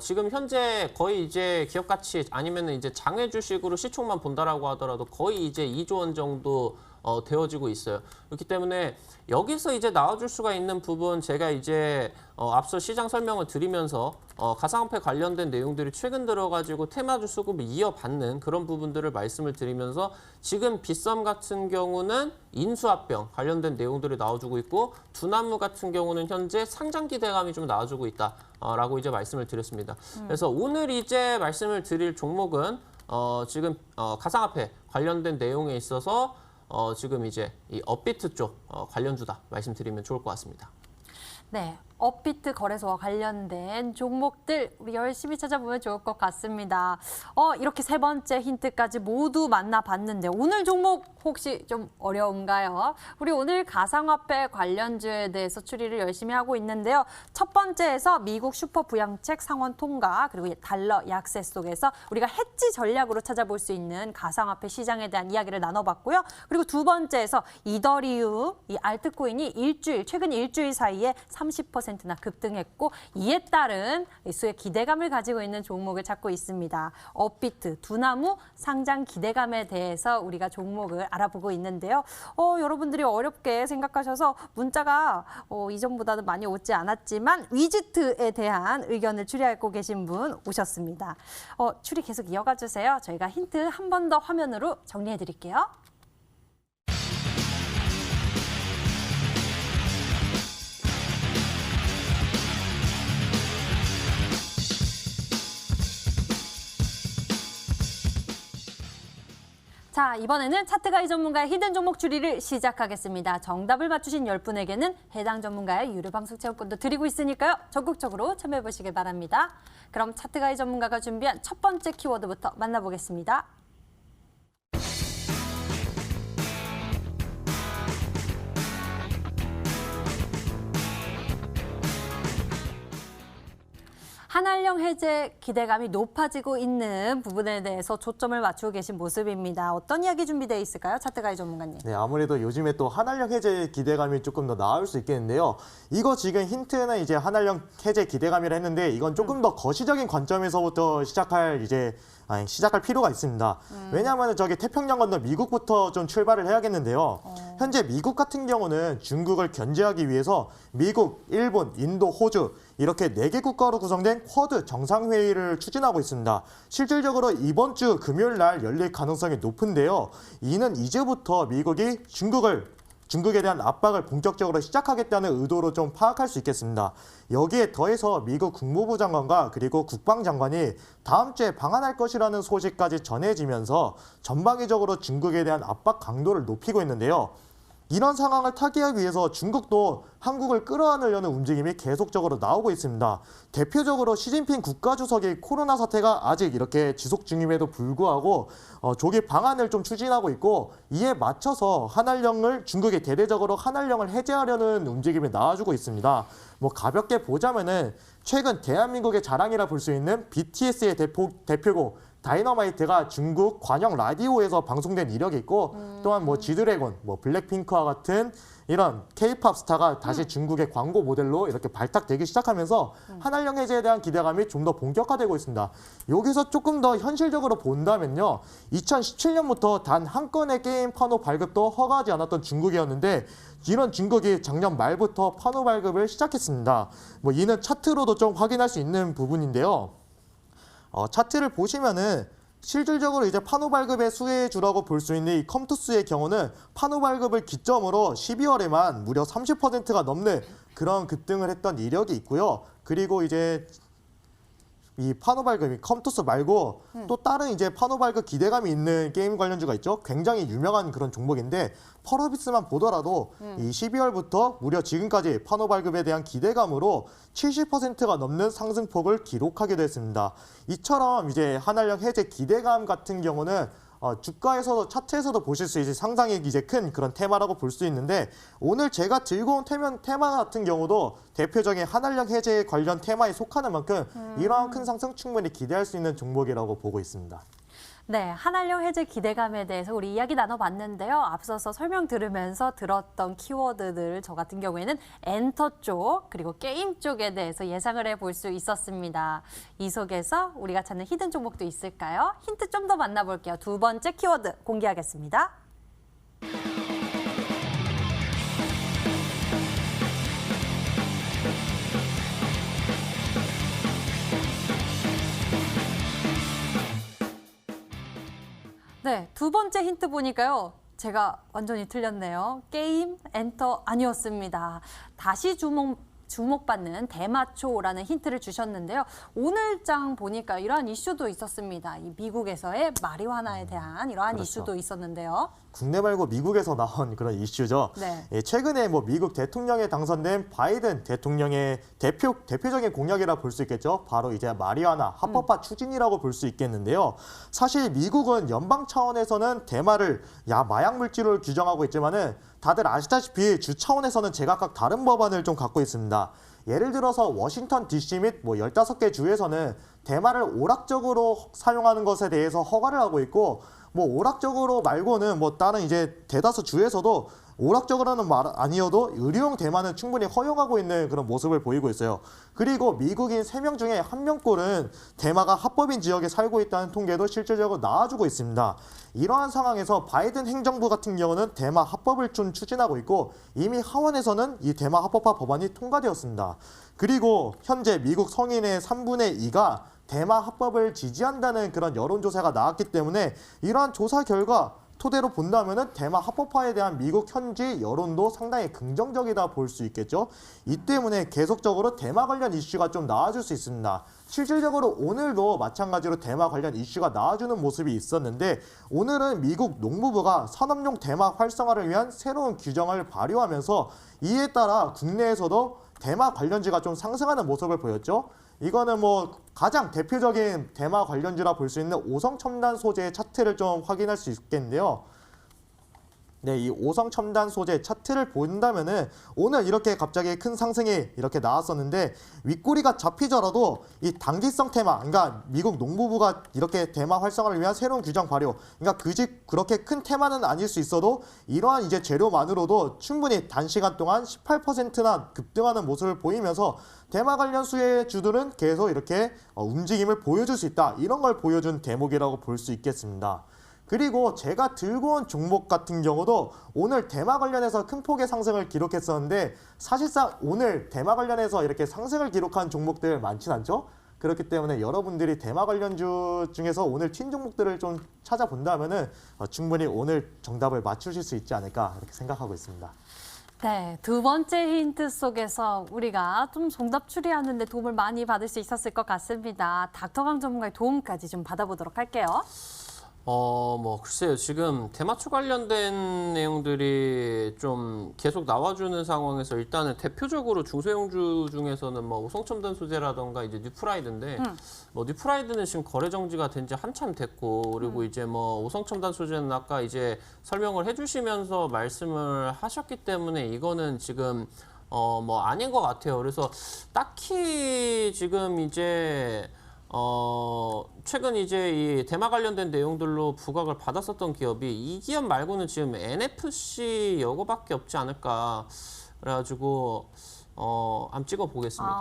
B: 지금 현재 거의 이제 기업 가치 아니면 이제 장외 주식으로 시총만 본다라고 하더라도 거의 이제 2조 원 정도 되어지고 있어요. 그렇기 때문에 여기서 이제 나와줄 수가 있는 부분 제가 이제 앞서 시장 설명을 드리면서 가상화폐 관련된 내용들이 최근 들어가지고 테마주 수급을 이어받는 그런 부분들을 말씀을 드리면서 지금 빗썸 같은 경우는 인수합병 관련된 내용들을 나와주고 있고 두나무 같은 경우는 현재 상장 기대감이 좀 나와주고 있다라고 이제 말씀을 드렸습니다. 그래서 오늘 이제 말씀을 드릴 종목은 지금 가상화폐 관련된 내용에 있어서 지금 이제 이 업비트 쪽 관련주다 말씀드리면 좋을 것 같습니다.
A: 네, 업비트 거래소와 관련된 종목들 우리 열심히 찾아보면 좋을 것 같습니다. 이렇게 세 번째 힌트까지 모두 만나봤는데 오늘 종목 혹시 좀 어려운가요? 우리 오늘 가상화폐 관련주에 대해서 추리를 열심히 하고 있는데요. 첫 번째에서 미국 슈퍼 부양책 상원 통과 그리고 달러 약세 속에서 우리가 해지 전략으로 찾아볼 수 있는 가상화폐 시장에 대한 이야기를 나눠봤고요. 그리고 두 번째에서 이더리움, 이 알트코인이 최근 일주일 사이에 30%나 급등했고 이에 따른 수의 기대감을 가지고 있는 종목을 찾고 있습니다. 업비트, 두나무 상장 기대감에 대해서 우리가 종목을 알아보고 있는데요. 여러분들이 어렵게 생각하셔서 문자가 이전보다는 많이 오지 않았지만 위지트에 대한 의견을 추리하고 계신 분 오셨습니다. 추리 계속 이어가 주세요. 저희가 힌트 한 번 더 화면으로 정리해 드릴게요. 자, 이번에는 차트가이 전문가의 히든 종목 추리를 시작하겠습니다. 정답을 맞추신 10분에게는 해당 전문가의 유료 방송 체험권도 드리고 있으니까요. 적극적으로 참여해 보시길 바랍니다. 그럼 차트가이 전문가가 준비한 첫 번째 키워드부터 만나보겠습니다. 한알령 해제 기대감이 높아지고 있는 부분에 대해서 초점을 맞추고 계신 모습입니다. 어떤 이야기 준비되어 있을까요? 차트가이 전문가님.
C: 네, 아무래도 요즘에 또 한알령 해제 기대감이 조금 더 나을 수 있겠는데요. 이거 지금 힌트는 이제 한알령 해제 기대감이라 했는데 이건 조금 더 거시적인 관점에서부터 시작할 필요가 있습니다. 왜냐하면 저기 태평양 건너 미국부터 좀 출발을 해야겠는데요. 현재 미국 같은 경우는 중국을 견제하기 위해서 미국, 일본, 인도, 호주 이렇게 4개 국가로 구성된 쿼드 정상회의를 추진하고 있습니다. 실질적으로 이번 주 금요일 날 열릴 가능성이 높은데요. 이는 이제부터 미국이 중국에 대한 압박을 본격적으로 시작하겠다는 의도로 좀 파악할 수 있겠습니다. 여기에 더해서 미국 국무부 장관과 그리고 국방장관이 다음 주에 방한할 것이라는 소식까지 전해지면서 전방위적으로 중국에 대한 압박 강도를 높이고 있는데요. 이런 상황을 타개하기 위해서 중국도 한국을 끌어안으려는 움직임이 계속적으로 나오고 있습니다. 대표적으로 시진핑 국가주석이 코로나 사태가 아직 이렇게 지속 중임에도 불구하고 조기 방안을 좀 추진하고 있고 이에 맞춰서 중국이 대대적으로 한알령을 해제하려는 움직임이 나와주고 있습니다. 가볍게 보자면은 최근 대한민국의 자랑이라 볼 수 있는 BTS의 대표곡 다이너마이트가 중국 관영 라디오에서 방송된 이력이 있고 또한 뭐 G드래곤, 뭐 블랙핑크와 같은 이런 K-팝 스타가 다시 중국의 광고 모델로 이렇게 발탁되기 시작하면서 한알령 해제에 대한 기대감이 좀 더 본격화되고 있습니다. 여기서 조금 더 현실적으로 본다면요. 2017년부터 단 한 건의 게임 판호 발급도 허가하지 않았던 중국이었는데 이런 중국이 작년 말부터 판호 발급을 시작했습니다. 뭐 이는 차트로도 좀 확인할 수 있는 부분인데요. 차트를 보시면은 실질적으로 이제 판호 발급의 수혜주라고 볼 수 있는 이 컴투스의 경우는 판호 발급을 기점으로 12월에만 무려 30%가 넘는 그런 급등을 했던 이력이 있고요. 그리고 이제 이 판호 발급이 컴투스 말고 또 다른 이제 판호 발급 기대감이 있는 게임 관련주가 있죠. 굉장히 유명한 그런 종목인데 펄어비스만 보더라도 이 12월부터 무려 지금까지 판호 발급에 대한 기대감으로 70%가 넘는 상승폭을 기록하기도 했습니다. 이처럼 이제 한알령 해제 기대감 같은 경우는 주가에서도 차트에서도 보실 수 있는 상당히 이제 큰 그런 테마라고 볼 수 있는데 오늘 제가 들고 온 테마 같은 경우도 대표적인 한알령 해제 관련 테마에 속하는 만큼 이러한 큰 상승 충분히 기대할 수 있는 종목이라고 보고 있습니다.
A: 네, 한알령 해제 기대감에 대해서 우리 이야기 나눠봤는데요. 앞서서 설명 들으면서 들었던 키워드들 저 같은 경우에는 엔터 쪽 그리고 게임 쪽에 대해서 예상을 해볼 수 있었습니다. 이 속에서 우리가 찾는 히든 종목도 있을까요? 힌트 좀 더 만나볼게요. 두 번째 키워드 공개하겠습니다. 네, 두 번째 힌트 보니까요. 제가 완전히 틀렸네요. 게임, 엔터 아니었습니다. 다시 주목받는 대마초라는 힌트를 주셨는데요. 오늘 장 보니까 이러한 이슈도 있었습니다. 이 미국에서의 마리화나에 대한 이러한
C: 그렇죠.
A: 이슈도 있었는데요.
C: 국내 말고 미국에서 나온 그런 이슈죠.
A: 네.
C: 예, 최근에 뭐 미국 대통령에 당선된 바이든 대통령의 대표적인 공약이라 볼 수 있겠죠. 바로 이제 마리화나 합법화 추진이라고 볼 수 있겠는데요. 사실 미국은 연방 차원에서는 대마를 마약 물질로 규정하고 있지만은 다들 아시다시피 주 차원에서는 제각각 다른 법안을 좀 갖고 있습니다. 예를 들어서 워싱턴 DC 및 뭐 15개 주에서는 대마를 오락적으로 사용하는 것에 대해서 허가를 하고 있고 뭐 오락적으로 말고는 뭐 다른 이제 대다수 주에서도 오락적으로는 말 아니어도 의료용 대마는 충분히 허용하고 있는 그런 모습을 보이고 있어요. 그리고 미국인 3명 중에 1명꼴은 대마가 합법인 지역에 살고 있다는 통계도 실질적으로 나와주고 있습니다. 이러한 상황에서 바이든 행정부 같은 경우는 대마 합법을 좀 추진하고 있고 이미 하원에서는 이 대마 합법화 법안이 통과되었습니다. 그리고 현재 미국 성인의 3분의 2가 대마 합법을 지지한다는 그런 여론조사가 나왔기 때문에 이러한 조사 결과 토대로 본다면은 대마 합법화에 대한 미국 현지 여론도 상당히 긍정적이다 볼 수 있겠죠. 이 때문에 계속적으로 대마 관련 이슈가 좀 나와줄 수 있습니다. 실질적으로 오늘도 마찬가지로 대마 관련 이슈가 나와주는 모습이 있었는데 오늘은 미국 농무부가 산업용 대마 활성화를 위한 새로운 규정을 발효하면서 이에 따라 국내에서도 대마 관련주가 좀 상승하는 모습을 보였죠. 이거는 뭐 가장 대표적인 대마 관련주라 볼 수 있는 오성첨단 소재의 차트를 좀 확인할 수 있겠는데요. 네, 이 오성첨단 소재 차트를 본다면은 오늘 이렇게 갑자기 큰 상승이 이렇게 나왔었는데 윗꼬리가 잡히더라도 이 단기성 테마, 그러니까 미국 농무부가 이렇게 대마 활성화를 위한 새로운 규정 발효, 그러니까 그렇게 큰 테마는 아닐 수 있어도 이러한 이제 재료만으로도 충분히 단시간 동안 18%나 급등하는 모습을 보이면서 대마 관련 수혜주들은 계속 이렇게 움직임을 보여줄 수 있다. 이런 걸 보여준 대목이라고 볼 수 있겠습니다. 그리고 제가 들고 온 종목 같은 경우도 오늘 대마 관련해서 큰 폭의 상승을 기록했었는데 사실상 오늘 대마 관련해서 이렇게 상승을 기록한 종목들 많진 않죠? 그렇기 때문에 여러분들이 대마 관련주 중에서 오늘 튄 종목들을 좀 찾아본다면은 충분히 오늘 정답을 맞추실 수 있지 않을까 이렇게 생각하고 있습니다.
A: 네, 두 번째 힌트 속에서 우리가 좀 정답 추리하는 데 도움을 많이 받을 수 있었을 것 같습니다. 닥터강 전문가의 도움까지 좀 받아보도록 할게요.
B: 뭐 글쎄요. 지금 대마초 관련된 내용들이 좀 계속 나와주는 상황에서 일단은 대표적으로 중소형주 중에서는 뭐 오성첨단 소재라던가 이제 뉴프라이드인데 뭐 뉴프라이드는 지금 거래 정지가 된 지 한참 됐고 그리고 이제 뭐 오성첨단 소재는 아까 이제 설명을 해주시면서 말씀을 하셨기 때문에 이거는 지금 뭐 아닌 것 같아요. 그래서 딱히 지금 이제 최근 이제 이 대마 관련된 내용들로 부각을 받았었던 기업이 이 기업 말고는 지금 NFC 요거밖에 없지 않을까. 그래가지고 한번 찍어 보겠습니다.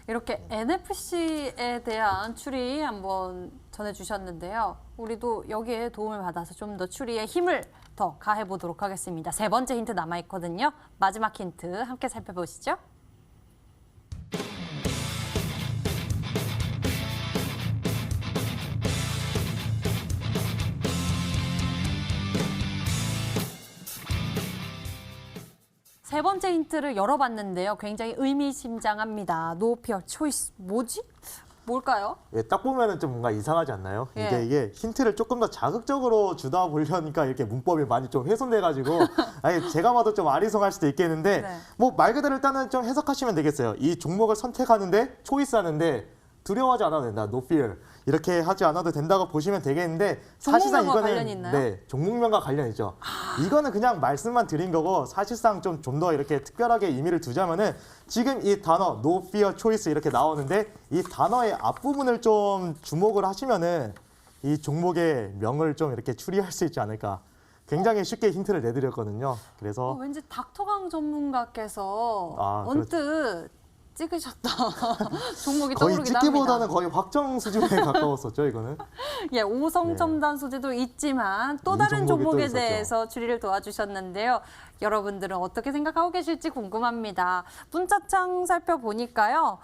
A: 이렇게 NFC에 대한 추리 한번 전해주셨는데요. 우리도 여기에 도움을 받아서 좀 더 추리에 힘을 더 가해보도록 하겠습니다. 세 번째 힌트 남아있거든요. 마지막 힌트 함께 살펴보시죠. 세 번째 힌트를 열어봤는데요. 굉장히 의미심장합니다. No fear choice. 뭐지? 뭘까요?
C: 예, 딱 보면은 좀 뭔가 이상하지 않나요?
A: 예.
C: 이게 힌트를 조금 더 자극적으로 주다 보려니까 이렇게 문법이 많이 좀 훼손돼가지고 아니 제가 봐도 좀 아리송할 수도 있겠는데
A: 네.
C: 뭐 말 그대로 일단은 좀 해석하시면 되겠어요. 이 종목을 선택하는데 초이스하는데 두려워하지 않아도 된다. No fear. 이렇게 하지 않아도 된다고 보시면 되겠는데 사실상
A: 종목명과
C: 이거는
A: 관련이 있나요?
C: 네, 종목명과 관련이 있죠. 이거는 그냥 말씀만 드린 거고 사실상 좀 더 이렇게 특별하게 의미를 두자면은 지금 이 단어 No fear choice 이렇게 나오는데 이 단어의 앞부분을 좀 주목을 하시면은 이 종목의 명을 좀 이렇게 추리할 수 있지 않을까. 굉장히 쉽게 힌트를 내드렸거든요. 그래서
A: 왠지 닥터강 전문가께서
C: 그렇죠.
A: 언뜻 찍으셨다. 종목이
C: 거의
A: 떠오르기도
C: 찍기보다는
A: 합니다.
C: 거의 확정 수준에 가까웠었죠, 이거는.
A: 예, 오성첨단 소재도 있지만 또 다른
C: 이 종목이 또
A: 종목에
C: 있었죠.
A: 대해서 추리를 도와주셨는데요. 여러분들은 어떻게 생각하고 계실지 궁금합니다. 문자창 살펴보니까요.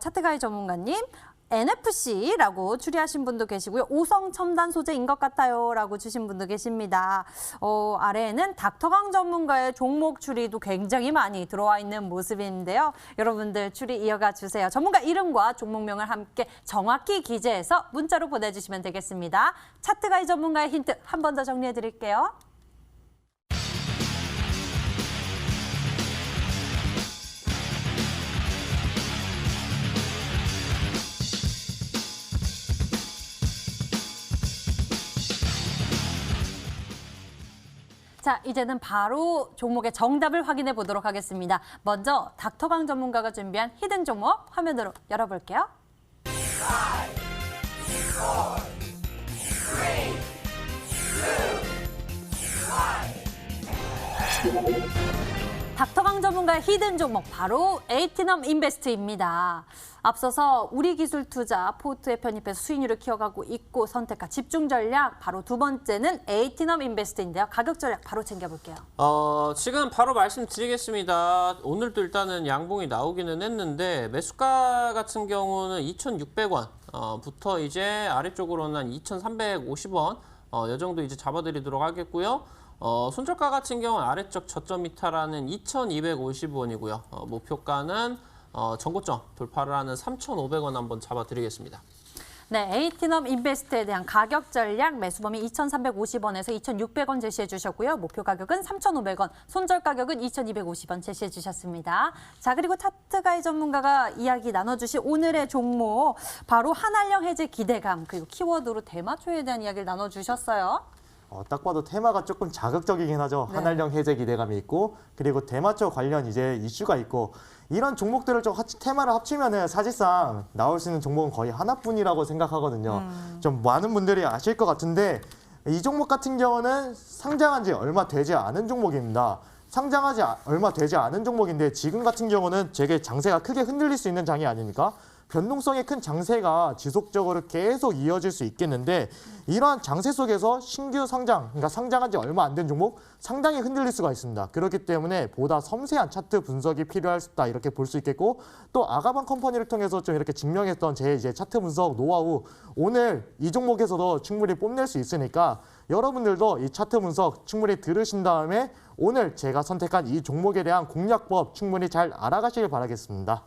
A: 차트가이 전문가님. NFC라고 추리하신 분도 계시고요. 오성 첨단 소재인 것 같아요 라고 주신 분도 계십니다. 아래에는 닥터강 전문가의 종목 추리도 굉장히 많이 들어와 있는 모습인데요. 여러분들 추리 이어가 주세요. 전문가 이름과 종목명을 함께 정확히 기재해서 문자로 보내주시면 되겠습니다. 차트가이 전문가의 힌트 한 번 더 정리해 드릴게요. 자, 이제는 바로 종목의 정답을 확인해 보도록 하겠습니다. 먼저 닥터강 전문가가 준비한 히든 종목 화면으로 열어볼게요. 닥터강 전문가의 히든 종목 바로 에이티넘 인베스트입니다. 앞서서 우리기술투자 포트에 편입해서 수익률을 키워가고 있고 선택과 집중 전략 바로 두 번째는 에이티넘 인베스트인데요. 가격 전략 바로 챙겨볼게요.
B: 지금 바로 말씀드리겠습니다. 오늘도 일단은 양봉이 나오기는 했는데 매수가 같은 경우는 2,600원 부터 이제 아래쪽으로는 한 2,350원 이 정도 이제 잡아드리도록 하겠고요. 손절가 같은 경우는 아래쪽 저점 이탈하는 2,250원이고요. 목표가는 전고점 돌파를 하는 3,500원 한번 잡아드리겠습니다.
A: 네, 에이티넘 인베스트에 대한 가격 전략 매수범위 2,350원에서 2,600원 제시해 주셨고요. 목표 가격은 3,500원, 손절 가격은 2,250원 제시해 주셨습니다. 자, 그리고 차트가이 전문가가 이야기 나눠주신 오늘의 종목 바로 한알령 해제 기대감 그리고 키워드로 대마초에 대한 이야기를 나눠주셨어요.
C: 딱 봐도 테마가 조금 자극적이긴 하죠.
A: 네.
C: 한알령 해제 기대감이 있고 그리고 대마초 관련 이제 이슈가 있고 이런 종목들을 좀 테마를 합치면은 사실상 나올 수 있는 종목은 거의 하나뿐이라고 생각하거든요. 좀 많은 분들이 아실 것 같은데 이 종목 같은 경우는 상장한 지 얼마 되지 않은 종목입니다. 상장하지 얼마 되지 않은 종목인데 지금 같은 경우는 되게 장세가 크게 흔들릴 수 있는 장이 아닙니까? 변동성이 큰 장세가 지속적으로 계속 이어질 수 있겠는데 이러한 장세 속에서 신규 상장, 그러니까 상장한 지 얼마 안 된 종목 상당히 흔들릴 수가 있습니다. 그렇기 때문에 보다 섬세한 차트 분석이 필요할 수 있다 이렇게 볼 수 있겠고 또 아가방 컴퍼니를 통해서 좀 이렇게 증명했던 제 이제 차트 분석 노하우 오늘 이 종목에서도 충분히 뽐낼 수 있으니까 여러분들도 이 차트 분석 충분히 들으신 다음에 오늘 제가 선택한 이 종목에 대한 공략법 충분히 잘 알아가시길 바라겠습니다.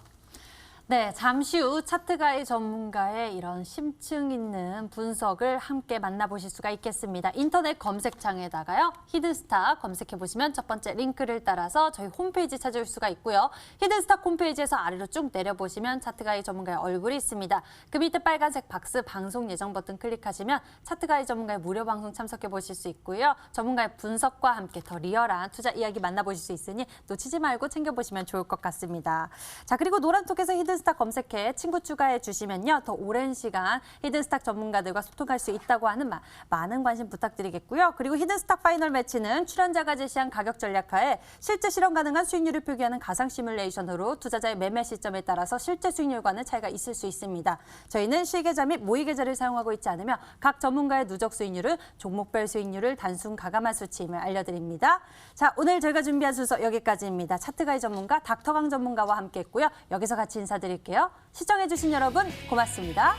A: 네, 잠시 후 차트가이 전문가의 이런 심층 있는 분석을 함께 만나보실 수가 있겠습니다. 인터넷 검색창에다가요, 히든스탁 검색해보시면 첫 번째 링크를 따라서 저희 홈페이지 찾을 수가 있고요. 히든스탁 홈페이지에서 아래로 쭉 내려보시면 차트가이 전문가의 얼굴이 있습니다. 그 밑에 빨간색 박스 방송 예정 버튼 클릭하시면 차트가이 전문가의 무료 방송 참석해보실 수 있고요. 전문가의 분석과 함께 더 리얼한 투자 이야기 만나보실 수 있으니 놓치지 말고 챙겨보시면 좋을 것 같습니다. 자, 그리고 노란톡에서 히든스탁 검색해 친구 추가해 주시면요. 더 오랜 시간 히든스탁 전문가들과 소통할 수 있다고 하는 많은 관심 부탁드리겠고요. 그리고 히든스탁 파이널 매치는 출연자가 제시한 가격 전략하에 실제 실현 가능한 수익률을 표기하는 가상 시뮬레이션으로 투자자의 매매 시점에 따라서 실제 수익률과는 차이가 있을 수 있습니다. 저희는 실계좌 및 모의 계좌를 사용하고 있지 않으며 각 전문가의 누적 수익률은 종목별 수익률을 단순 가감한 수치임을 알려드립니다. 자, 오늘 저희가 준비한 순서 여기까지입니다. 차트가이 전문가 닥터강 전문가와 함께했고요. 여기서 같이 인사드릴게요. 시청해주신 여러분 고맙습니다.